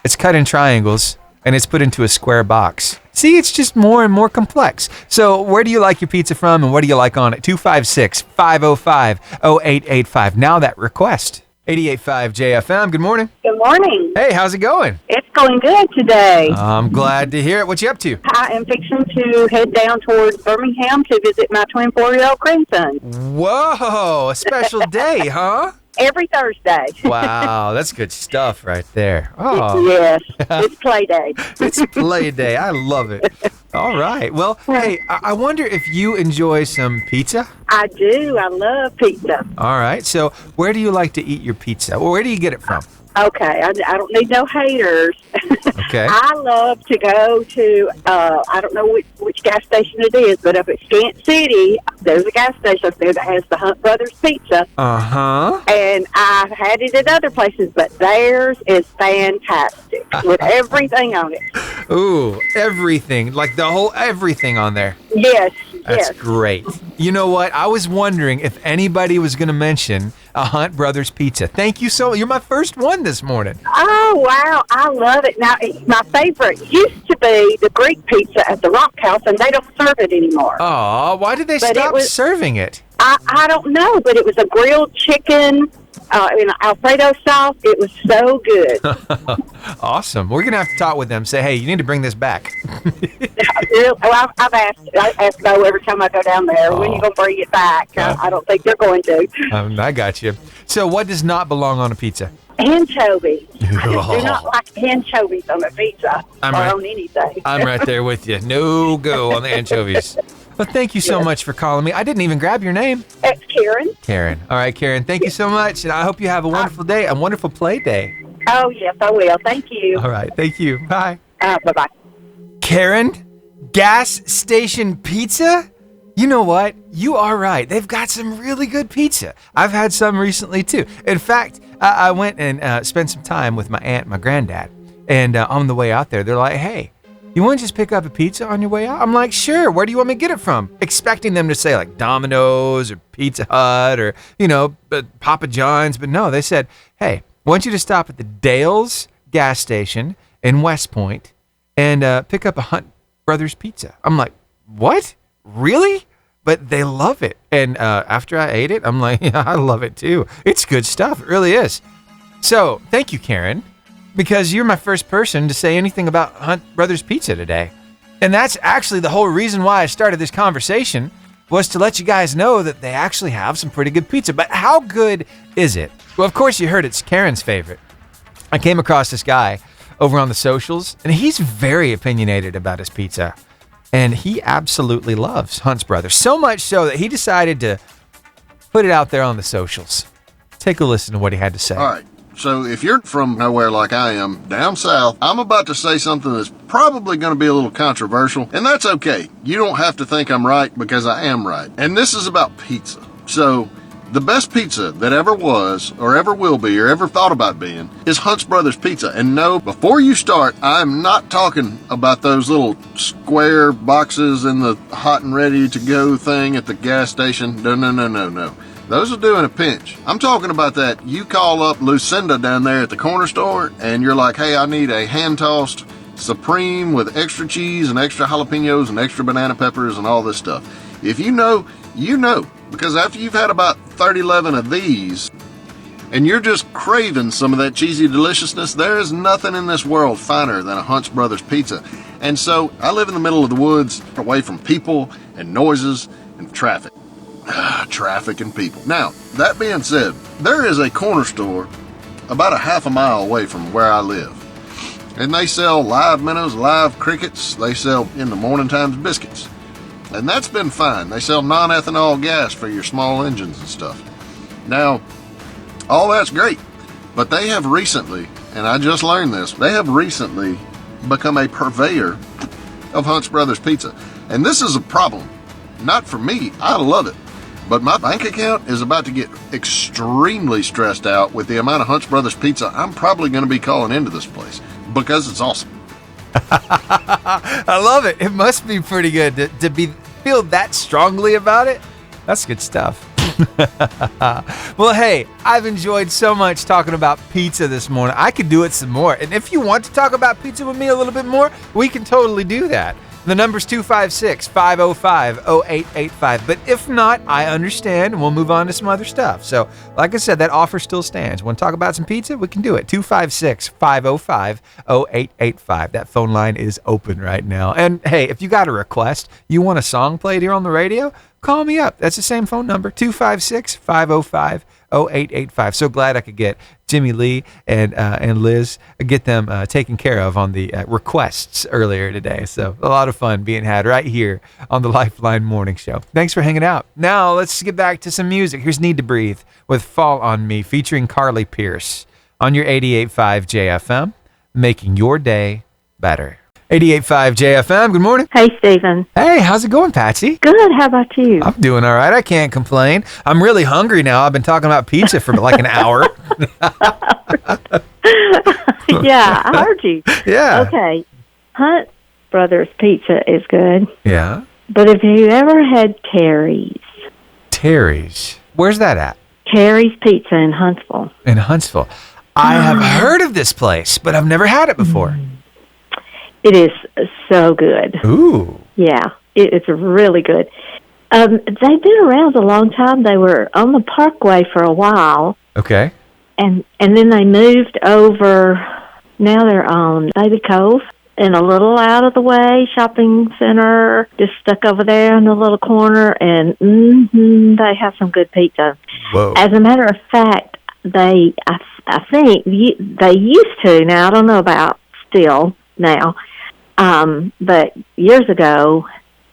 it's cut in triangles, and it's put into a square box. See, it's just more and more complex. So where do you like your pizza from, and what do you like on it? 256-505-0885. Now that request. 88.5 JFM, good morning. Good morning. Hey, how's it going? It's going good today. I'm glad to hear it. What you up to? I am fixing to head down towards Birmingham to visit my 24-year-old grandson. Whoa, a special day, huh? Every Thursday. Wow, that's good stuff right there. Oh, Yes, it's play day. it's play day. I love it. All right. Well, hey, I wonder if you enjoy some pizza? I do. I love pizza. All right. So where do you like to eat your pizza? Or where do you get it from? Okay, I don't need no haters. Okay. I love to go to, I don't know which gas station it is, but up at Scant City, there's a gas station up there that has the Hunt Brothers Pizza. Uh-huh. And I've had it at other places, but theirs is fantastic with everything on it. Ooh, everything. Like the whole everything on there. Yes, That's yes. great. You know what? I was wondering if anybody was going to mention a Hunt Brothers Pizza. Thank you so much. You're my first one this morning. Oh, wow. I love it. Now, my favorite used to be the Greek pizza at the Rock House, and they don't serve it anymore. Aw, why did they But stop serving it? I don't know, but it was a grilled chicken in Alfredo sauce. It was so good. Awesome. We're gonna have to talk with them. Say, hey, you need to bring this back. Well, I asked Bo every time I go down there, when you going to bring it back? I don't think they're going to. I got you. So, what does not belong on a pizza? Anchovies. I do not like anchovies on a pizza on anything. I'm right there with you. No go on the anchovies. Well, thank you so much for calling me. I didn't even grab your name. That's Karen. Karen. All right, Karen. Thank you so much, and I hope you have a wonderful day, a wonderful play day. Oh, yes, I will. Thank you. All right. Thank you. Bye. Bye-bye. Karen, gas station pizza? You know what? You are right. They've got some really good pizza. I've had some recently, too. In fact, I went and spent some time with my aunt and my granddad. And on the way out there, they're like, hey, you want to just pick up a pizza on your way out? I'm like, sure. Where do you want me to get it from? Expecting them to say like Domino's or Pizza Hut or, Papa John's. But no, they said, hey, I want you to stop at the Dale's gas station in West Point and pick up a Hunt Brothers pizza. I'm like, what? Really? But they love it. And after I ate it, I'm like, yeah, I love it too. It's good stuff. It really is. So thank you, Karen, because you're my first person to say anything about Hunt Brothers Pizza today. And that's actually the whole reason why I started this conversation, was to let you guys know that they actually have some pretty good pizza. But how good is it? Well, of course you heard it's Karen's favorite. I came across this guy over on the socials, and he's very opinionated about his pizza. And he absolutely loves Hunt's Brothers, so much so that he decided to put it out there on the socials. Take a listen to what he had to say. All right. So if you're from nowhere like I am, down south, I'm about to say something that's probably going to be a little controversial, and that's okay. You don't have to think I'm right, because I am right. And this is about pizza. So the best pizza that ever was, or ever will be, or ever thought about being, is Hunt's Brothers Pizza. And no, before you start, I'm not talking about those little square boxes in the hot and ready to go thing at the gas station. No. Those will do in a pinch. I'm talking about that. You call up Lucinda down there at the corner store, and you're like, hey, I need a hand-tossed Supreme with extra cheese and extra jalapenos and extra banana peppers and all this stuff. If you know, you know. Because after you've had about 11 of these, and you're just craving some of that cheesy deliciousness, there is nothing in this world finer than a Hunt's Brothers Pizza. And so, I live in the middle of the woods, away from people and noises and traffic. Traffic and people. Now, that being said, there is a corner store about a half a mile away from where I live. And they sell live minnows, live crickets. They sell, in the morning times, biscuits. And that's been fine. They sell non-ethanol gas for your small engines and stuff. Now, all that's great. But they have recently, and I just learned this, they have recently become a purveyor of Hunt's Brothers Pizza. And this is a problem. Not for me. I love it. But my bank account is about to get extremely stressed out with the amount of Hunt's Brothers Pizza I'm probably going to be calling into this place, because it's awesome. I love it. It must be pretty good to feel that strongly about it. That's good stuff. Well, hey, I've enjoyed so much talking about pizza this morning. I could do it some more. And if you want to talk about pizza with me a little bit more, we can totally do that. The number's 256-505-0885. But if not, I understand, and we'll move on to some other stuff. So, like I said, that offer still stands. Want to talk about some pizza? We can do it. 256-505-0885. That phone line is open right now. And hey, if you got a request, you want a song played here on the radio, call me up. That's the same phone number, 256-505-0885. So glad I could get Jimmy Lee and Liz, get them taken care of on the requests earlier today. So a lot of fun being had right here on the Lifeline Morning Show. Thanks for hanging out. Now let's get back to some music. Here's Need to Breathe with Fall on Me featuring Carly Pierce on your 88.5 JFM, making your day better. 88.5 JFM, good morning. Hey, Stephen. Hey, how's it going, Patsy? Good, how about you? I'm doing all right. I can't complain. I'm really hungry now. I've been talking about pizza for like an hour. Yeah, I heard you. Yeah. Okay, Hunt Brothers Pizza is good. Yeah. But have you ever had Terry's? Terry's? Where's that at? Terry's Pizza in Huntsville. In Huntsville. I have heard of this place, but I've never had it before. It is so good. Ooh. Yeah, it's really good. They've been around a long time. They were on the Parkway for a while, Okay. And then they moved over. Now they're on Baby Cove in a little out of the way shopping center, just stuck over there in the little corner, and they have some good pizza. Whoa. As a matter of fact, I think they used to. Now I don't know about still now, but years ago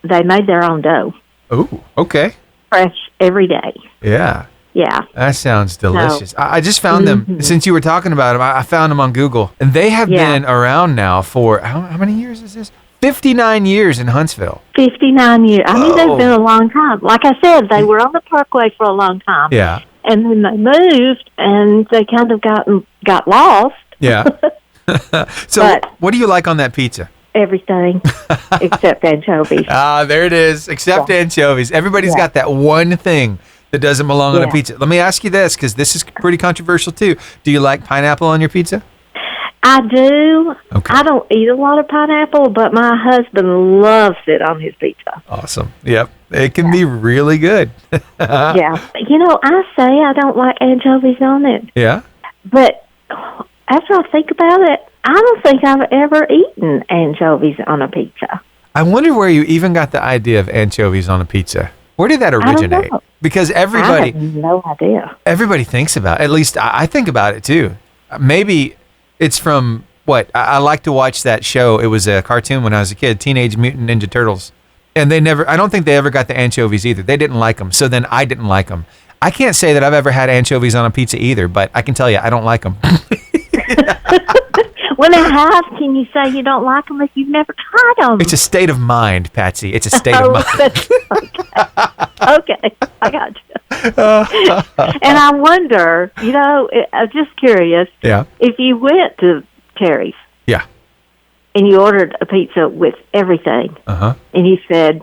they made their own dough. Oh, okay. Fresh every day. Yeah. Yeah. That sounds delicious. I just found them, since you were talking about them, I found them on Google. And they have been around now for, how many years is this? 59 years in Huntsville. 59 years. I mean, they've been a long time. Like I said, they were on the Parkway for a long time. Yeah. And then they moved, and they kind of got lost. Yeah. So what do you like on that pizza? Everything except anchovies. There it is. Except anchovies. Everybody's got that one thing that doesn't belong on a pizza. Let me ask you this, because this is pretty controversial too. Do you like pineapple on your pizza? I do. Okay. I don't eat a lot of pineapple, but my husband loves it on his pizza. Awesome. Yep. It can be really good. Yeah. You know, I say I don't like anchovies on it. Yeah? But after I think about it, I don't think I've ever eaten anchovies on a pizza. I wonder where you even got the idea of anchovies on a pizza. Where did that originate? I don't know. Because everybody... I have no idea. Everybody thinks about it. At least I think about it too. Maybe it's from what? I like to watch that show. It was a cartoon when I was a kid, Teenage Mutant Ninja Turtles. And I don't think they ever got the anchovies either. They didn't like them. So then I didn't like them. I can't say that I've ever had anchovies on a pizza either, but I can tell you I don't like them. When I have, can you say you don't like them if you've never tried them? It's a state of mind, Patsy. It's a state of mind. Okay, I got you. And I wonder, you know, I'm just curious. Yeah. If you went to Terry's. Yeah. And you ordered a pizza with everything. Uh-huh. And you said,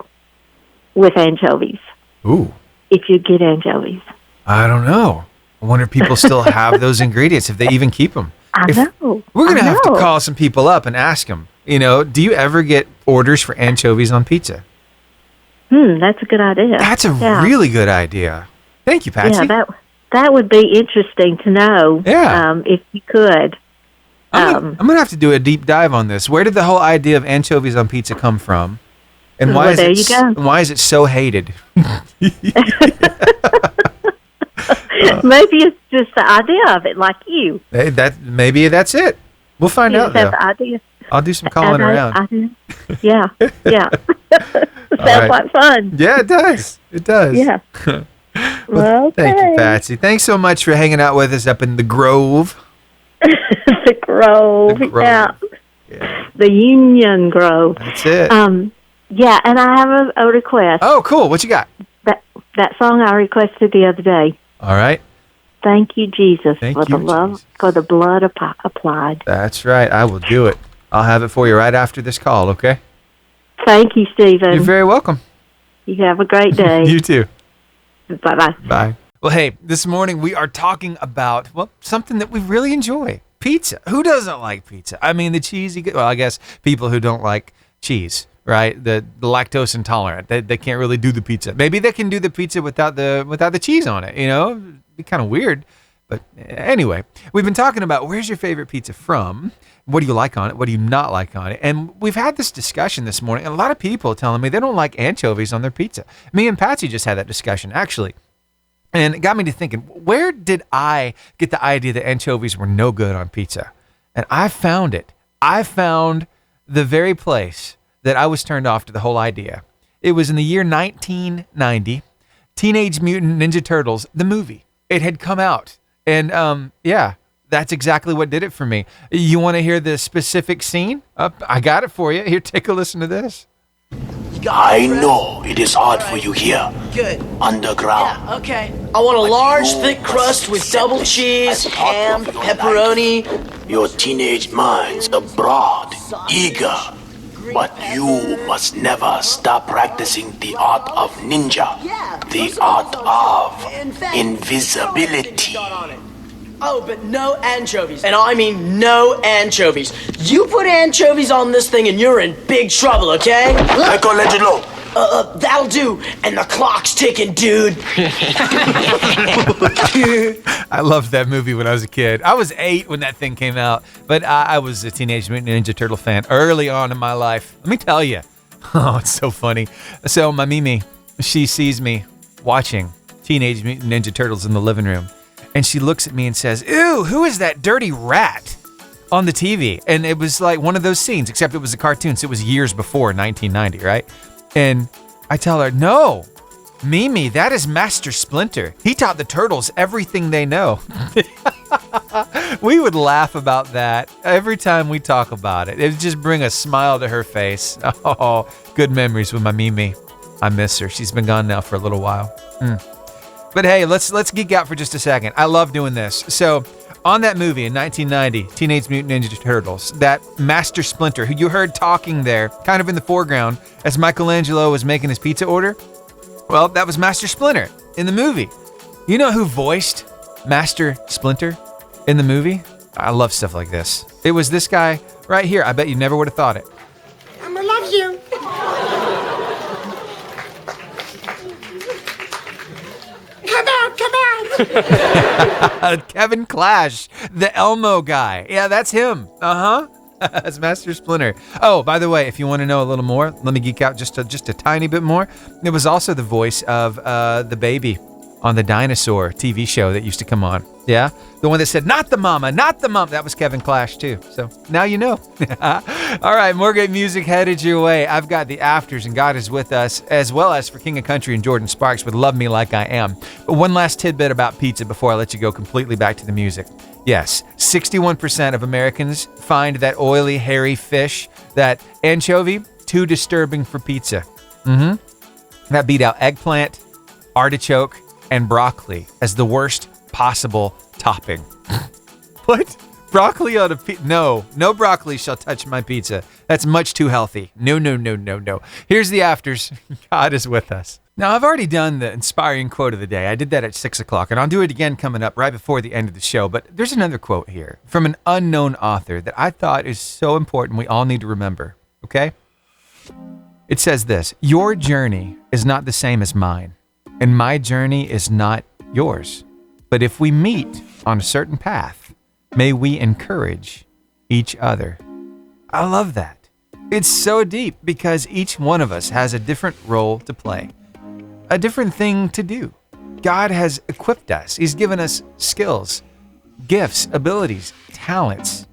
with anchovies. Ooh. If you get anchovies. I don't know. I wonder if people still have those ingredients, if they even keep them. I know. We're going to have to call some people up and ask them, you know, do you ever get orders for anchovies on pizza? That's a good idea. That's a really good idea. Thank you, Patsy. Yeah, that would be interesting to know. Yeah. If you could. I'm going to have to do a deep dive on this. Where did the whole idea of anchovies on pizza come from? And why why is it so hated? Maybe it's just the idea of it, like you. Hey, maybe that's it. We'll find out, though. The idea. I'll do some calling around. Yeah. Sounds like fun. Yeah, it does. It does. Yeah. Well, thank you, Patsy. Thanks so much for hanging out with us up in the Grove. The Grove. Yeah. The Union Grove. That's it. Yeah, and I have a request. Oh, cool. What you got? That song I requested the other day. All right. Thank you, Jesus, for the blood applied. That's right. I will do it. I'll have it for you right after this call, okay? Thank you, Stephen. You're very welcome. You have a great day. You too. Bye-bye. Bye. Well, hey, this morning we are talking about, something that we really enjoy. Pizza. Who doesn't like pizza? I mean, the cheesy, I guess people who don't like cheese, right? The lactose intolerant, they can't really do the pizza. Maybe they can do the pizza without the cheese on it, you know? It'd be kind of weird. But anyway, we've been talking about where's your favorite pizza from? What do you like on it? What do you not like on it? And we've had this discussion this morning. And a lot of people telling me they don't like anchovies on their pizza. Me and Patsy just had that discussion, actually. And it got me to thinking, where did I get the idea that anchovies were no good on pizza? And I found it. I found the very place that I was turned off to the whole idea. It was in the year 1990, Teenage Mutant Ninja Turtles, the movie. It had come out. And that's exactly what did it for me. You want to hear the specific scene? I got it for you. Here, take a listen to this. I know it is hard for you here. Good. Underground. Yeah, okay. I want a large, thick crust with double cheese, ham, pepperoni. Your teenage minds are broad, eager. But you must never stop practicing the art of ninja. The art of invisibility. Oh, but no anchovies. And I mean no anchovies. You put anchovies on this thing and you're in big trouble, okay? Echo Legend Low. That'll do. And the clock's ticking, dude. I loved that movie when I was a kid. I was 8 when that thing came out, but I was a Teenage Mutant Ninja Turtle fan early on in my life. Let me tell you. Oh, it's so funny. So my Mimi, she sees me watching Teenage Mutant Ninja Turtles in the living room, and she looks at me and says, "Ew, who is that dirty rat on the TV?" And it was like one of those scenes, except it was a cartoon, so it was years before 1990, right? And I tell her, "No, Mimi, that is Master Splinter. He taught the turtles everything they know." We would laugh about that every time we talk about it. It would just bring a smile to her face. Oh, good memories with my Mimi. I miss her. She's been gone now for a little while. But hey, let's geek out for just a second. I love doing this. So on that movie in 1990, Teenage Mutant Ninja Turtles, that Master Splinter, who you heard talking there, kind of in the foreground as Michelangelo was making his pizza order, well, that was Master Splinter in the movie. You know who voiced Master Splinter in the movie? I love stuff like this. It was this guy right here. I bet you never would have thought it. I'm gonna love you. Come out. Kevin Clash, the Elmo guy. Yeah, that's him. That's Master Splinter. Oh, by the way, if you want to know a little more, let me geek out just a tiny bit more. It was also the voice of the baby on the dinosaur TV show that used to come on. Yeah, the one that said, "Not the mama, not the mom." That was Kevin Clash too. So now you know. All right, more great music headed your way. I've got the Afters and God Is With Us, as well as for King of Country and Jordan Sparks with Love Me Like I Am. But one last tidbit about pizza before I let you go completely back to the music. Yes, 61% of Americans find that oily, hairy fish, that anchovy, too disturbing for pizza. That beat out eggplant, artichoke, and broccoli as the worst possible topping. What? Broccoli on a pizza? No broccoli shall touch my pizza. That's much too healthy. No. Here's the Afters. God Is With Us. Now, I've already done the inspiring quote of the day. I did that at 6 o'clock, and I'll do it again coming up right before the end of the show. But there's another quote here from an unknown author that I thought is so important we all need to remember, okay? It says this: "Your journey is not the same as mine, and my journey is not yours. But if we meet on a certain path, may we encourage each other." I love that. It's so deep because each one of us has a different role to play, a different thing to do. God has equipped us. He's given us skills, gifts, abilities, talents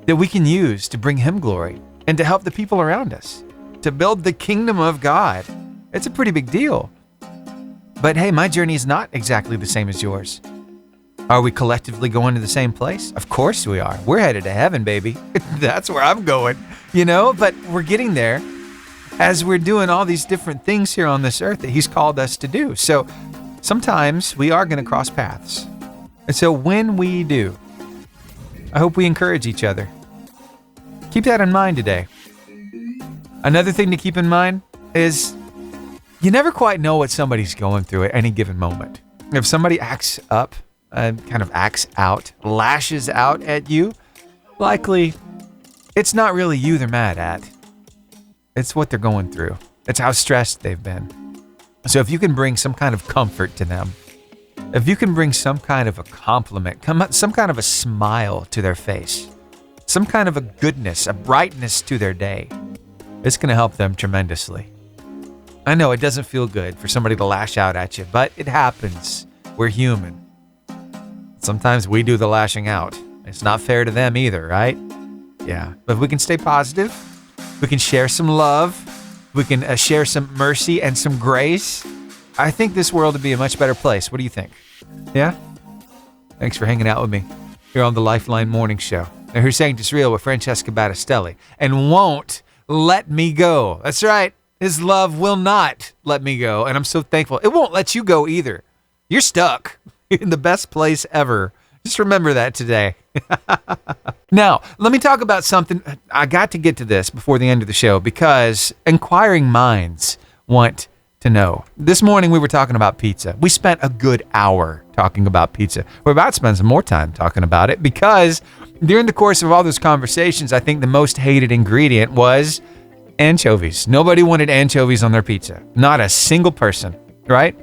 that we can use to bring Him glory and to help the people around us, to build the kingdom of God. It's a pretty big deal. But hey, my journey is not exactly the same as yours. Are we collectively going to the same place? Of course we are. We're headed to heaven, baby. That's where I'm going, but we're getting there as we're doing all these different things here on this earth that He's called us to do. So sometimes we are going to cross paths. And so when we do, I hope we encourage each other. Keep that in mind today. Another thing to keep in mind is you never quite know what somebody's going through at any given moment. If somebody acts up, kind of acts out, lashes out at you, likely it's not really you they're mad at. It's what they're going through. It's how stressed they've been. So if you can bring some kind of comfort to them, if you can bring some kind of a compliment, some kind of a smile to their face, some kind of a goodness, a brightness to their day, it's going to help them tremendously. I know it doesn't feel good for somebody to lash out at you, but it happens. We're human. Sometimes we do the lashing out. It's not fair to them either, right? Yeah. But if we can stay positive, we can share some love, we can share some mercy and some grace, I think this world would be a much better place. What do you think? Yeah? Thanks for hanging out with me here on the Lifeline Morning Show. Now, here's Saint Israel with Francesca Battistelli. And won't let me go. That's right. His love will not let me go. And I'm so thankful. It won't let you go either. You're stuck in the best place ever. Just remember that today. Now, let me talk about something. I got to get to this before the end of the show because inquiring minds want to know. This morning we were talking about pizza. We spent a good hour talking about pizza. We're about to spend some more time talking about it because during the course of all those conversations, I think the most hated ingredient was anchovies. Nobody wanted anchovies on their pizza. Not a single person, right?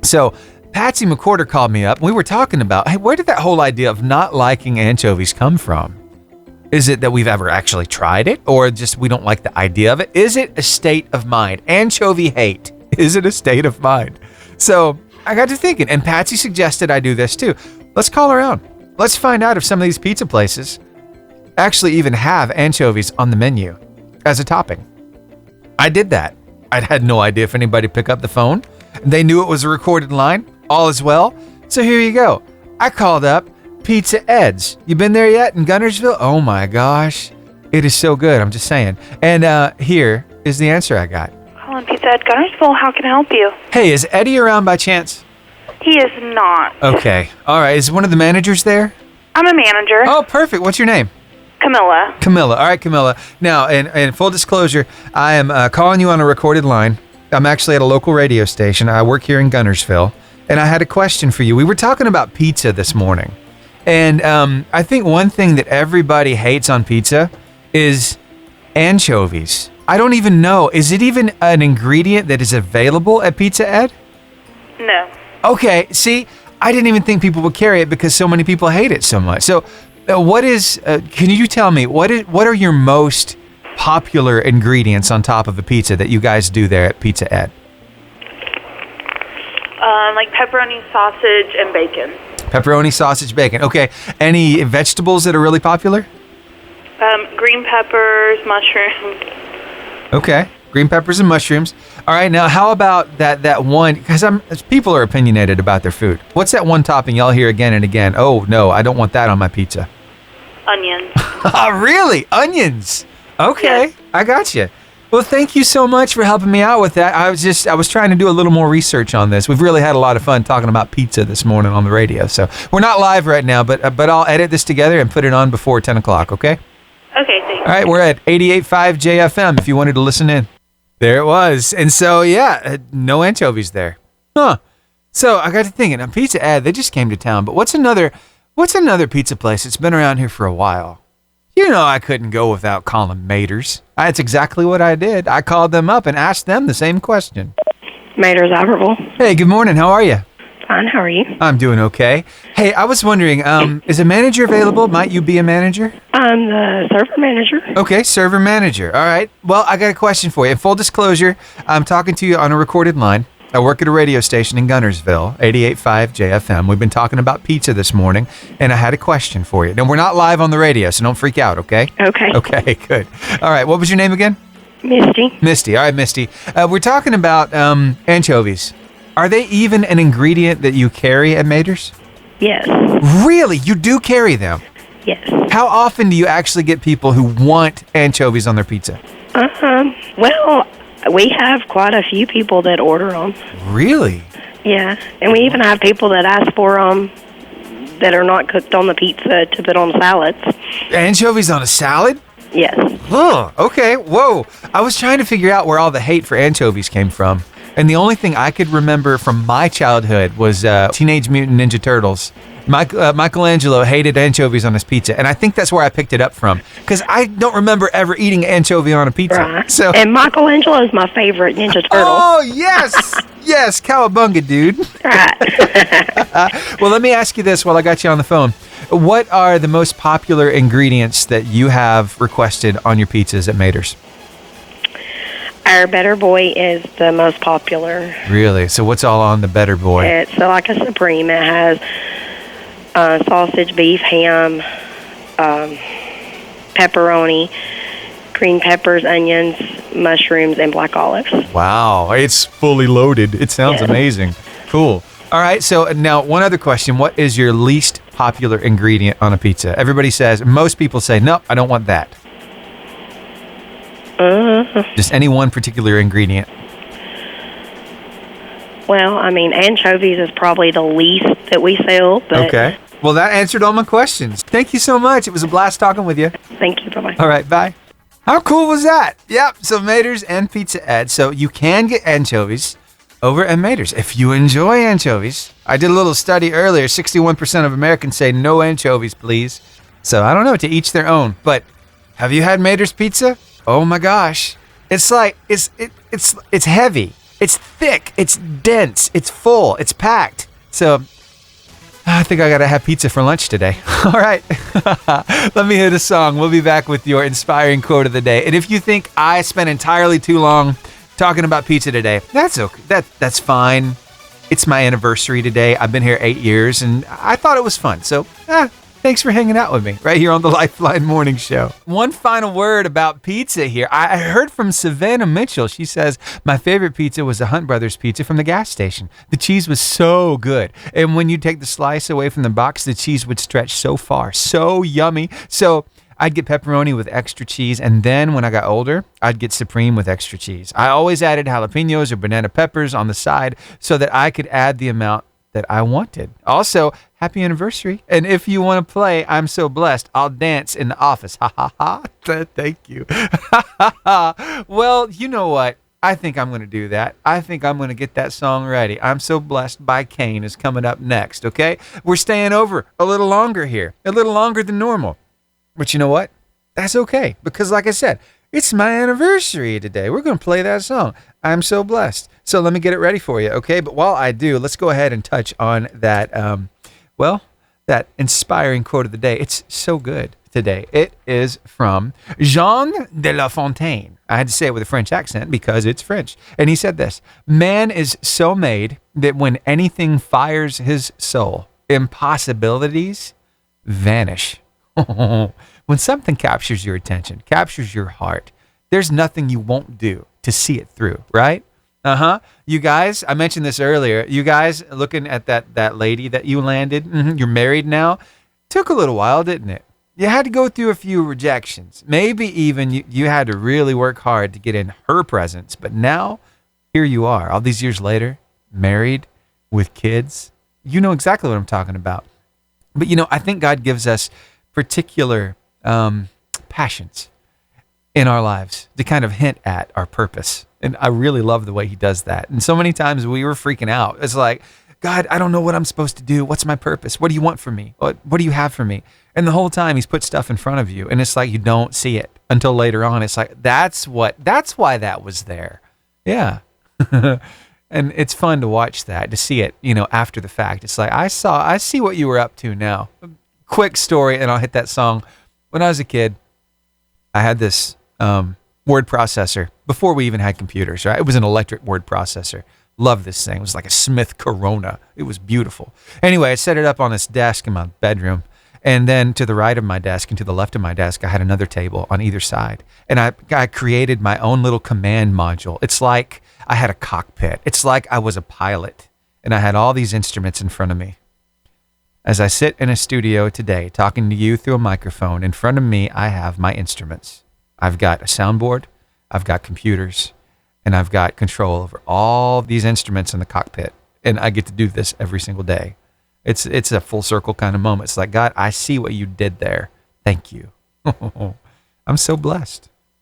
So Patsy McCorder called me up. And we were talking about, hey, where did that whole idea of not liking anchovies come from? Is it that we've ever actually tried it, or just we don't like the idea of it? Is it a state of mind? Anchovy hate. Is it a state of mind? So I got to thinking, and Patsy suggested I do this too. Let's call around. Let's find out if some of these pizza places actually even have anchovies on the menu as a topping. I did that. I had no idea if anybody picked up the phone. They knew it was a recorded line. All is well. So here you go. I called up Pizza Ed's. You been there yet in Gunnersville? Oh my gosh. It is so good. I'm just saying. And here is the answer I got. Calling Pizza Ed Gunnersville. How can I help you? Hey, is Eddie around by chance? He is not. Okay. All right. Is one of the managers there? I'm a manager. Oh, perfect. What's your name? Camilla. Camilla. All right, Camilla. Now, in full disclosure, I am calling you on a recorded line. I'm actually at a local radio station. I work here in Gunnersville, and I had a question for you. We were talking about pizza this morning, and I think one thing that everybody hates on pizza is anchovies. I don't even know. Is it even an ingredient that is available at Pizza Ed? No. Okay, see, I didn't even think people would carry it because so many people hate it so much. So, can you tell me, what are your most popular ingredients on top of a pizza that you guys do there at Pizza Ed? Like pepperoni, sausage, and bacon. Pepperoni, sausage, bacon. Okay, any vegetables that are really popular? Green peppers, mushrooms. Okay, green peppers and mushrooms. All right, now how about that one, because people are opinionated about their food. What's that one topping y'all hear again and again? Oh, no, I don't want that on my pizza. Onions. Really? Onions? Okay, yes. I got you. Well, thank you so much for helping me out with that. I was trying to do a little more research on this. We've really had a lot of fun talking about pizza this morning on the radio. So we're not live right now, but I'll edit this together and put it on before 10 o'clock, okay? Okay, thanks. All right, we're at 88.5 JFM if you wanted to listen in. There it was. And so, yeah, no anchovies there. Huh. So I got to thinking, on Pizza Ed, they just came to town, but what's another pizza place that's been around here for a while? You know I couldn't go without calling Mater's. That's exactly what I did. I called them up and asked them the same question. Mater's Albertville. Hey, good morning. How are you? Fine, how are you? I'm doing okay. Hey, I was wondering, is a manager available? Might you be a manager? I'm the server manager. Okay, server manager. All right. Well, I got a question for you. In full disclosure, I'm talking to you on a recorded line. I work at a radio station in Gunnersville, 88.5 JFM. We've been talking about pizza this morning, and I had a question for you. Now, we're not live on the radio, so don't freak out, okay? Okay. Okay, good. All right, what was your name again? Misty. Misty. All right, Misty. We're talking about anchovies. Are they even an ingredient that you carry at Mater's? Yes. Really? You do carry them? Yes. How often do you actually get people who want anchovies on their pizza? Well, we have quite a few people that order them. Really? Yeah, and we even have people that ask for them that are not cooked on the pizza to put on salads. Anchovies on a salad? Yes. Huh, okay, whoa. I was trying to figure out where all the hate for anchovies came from. And the only thing I could remember from my childhood was Teenage Mutant Ninja Turtles. Michelangelo hated anchovies on his pizza, and I think that's where I picked it up from, because I don't remember ever eating anchovy on a pizza. Right. So, and Michelangelo is my favorite Ninja Turtle. Oh, yes! Yes, cowabunga, dude. Right. Well, let me ask you this while I got you on the phone. What are the most popular ingredients that you have requested on your pizzas at Mater's? Our Better Boy is the most popular. Really? So what's all on the Better Boy? It's like a Supreme. It has sausage, beef, ham, pepperoni, green peppers, onions, mushrooms, and black olives. Wow, it's fully loaded. It sounds amazing. Cool. All right, so now one other question. What is your least popular ingredient on a pizza? Everybody says, most people say, nope, I don't want that. Just any one particular ingredient. Well, I mean, anchovies is probably the least that we sell. But okay. Well, that answered all my questions. Thank you so much. It was a blast talking with you. Thank you. Bye-bye. All right, bye. How cool was that? Yep, so Mater's and Pizza Ed. So you can get anchovies over at Mater's if you enjoy anchovies. I did a little study earlier. 61% of Americans say no anchovies, please. So I don't know, to each their own. But have you had Mater's pizza? Oh my gosh. It's like it's heavy. It's thick. It's dense. It's full. It's packed. So I think I gotta have pizza for lunch today. All right. Let me hit a song. We'll be back with your inspiring quote of the day. And if you think I spent entirely too long talking about pizza today, that's okay. That's fine. It's my anniversary today. I've been here 8 years, and I thought it was fun. So, thanks for hanging out with me right here on the Lifeline Morning Show. One final word about pizza here. I heard from Savannah Mitchell. She says, my favorite pizza was the Hunt Brothers pizza from the gas station. The cheese was so good. And when you take the slice away from the box, the cheese would stretch so far. So yummy. So I'd get pepperoni with extra cheese, and then when I got older, I'd get supreme with extra cheese. I always added jalapenos or banana peppers on the side so that I could add the amount that I wanted. Also, happy anniversary. And if you want to play I'm So Blessed, I'll dance in the office. Ha ha ha. Thank you. Well, you know what? I think I'm going to do that. I think I'm going to get that song ready. I'm So Blessed by Kane is coming up next, okay? We're staying over a little longer here, a little longer than normal. But you know what? That's okay. Because like I said, it's my anniversary today. We're going to play that song. I'm So Blessed. So let me get it ready for you, okay? But while I do, let's go ahead and touch on that, that inspiring quote of the day. It's so good today. It is from Jean de La Fontaine. I had to say it with a French accent because it's French. And he said this, man is so made that when anything fires his soul, impossibilities vanish. When something captures your attention, captures your heart, there's nothing you won't do to see it through, right? You guys, I mentioned this earlier. You guys looking at that lady that you landed, you're married now. Took a little while, didn't it? You had to go through a few rejections. Maybe even you had to really work hard to get in her presence. But now, here you are, all these years later, married with kids. You know exactly what I'm talking about. But I think God gives us particular passions in our lives to kind of hint at our purpose. And I really love the way he does that. And so many times we were freaking out. It's like, God, I don't know what I'm supposed to do. What's my purpose? What do you want from me? What do you have for me? And the whole time he's put stuff in front of you. And it's like you don't see it until later on. It's like, that's why that was there. Yeah. And it's fun to watch that, to see it, after the fact. It's like, I see what you were up to now. Quick story, and I'll hit that song. When I was a kid, I had this word processor before we even had computers, right? It was an electric word processor. Love this thing. It was like a Smith Corona. It was beautiful. Anyway, I set it up on this desk in my bedroom. And then to the right of my desk and to the left of my desk, I had another table on either side. And I created my own little command module. It's like I had a cockpit. It's like I was a pilot. And I had all these instruments in front of me. As I sit in a studio today, talking to you through a microphone, in front of me, I have my instruments. I've got a soundboard, I've got computers, and I've got control over all these instruments in the cockpit. And I get to do this every single day. It's a full circle kind of moment. It's like, God, I see what you did there. Thank you. I'm so blessed.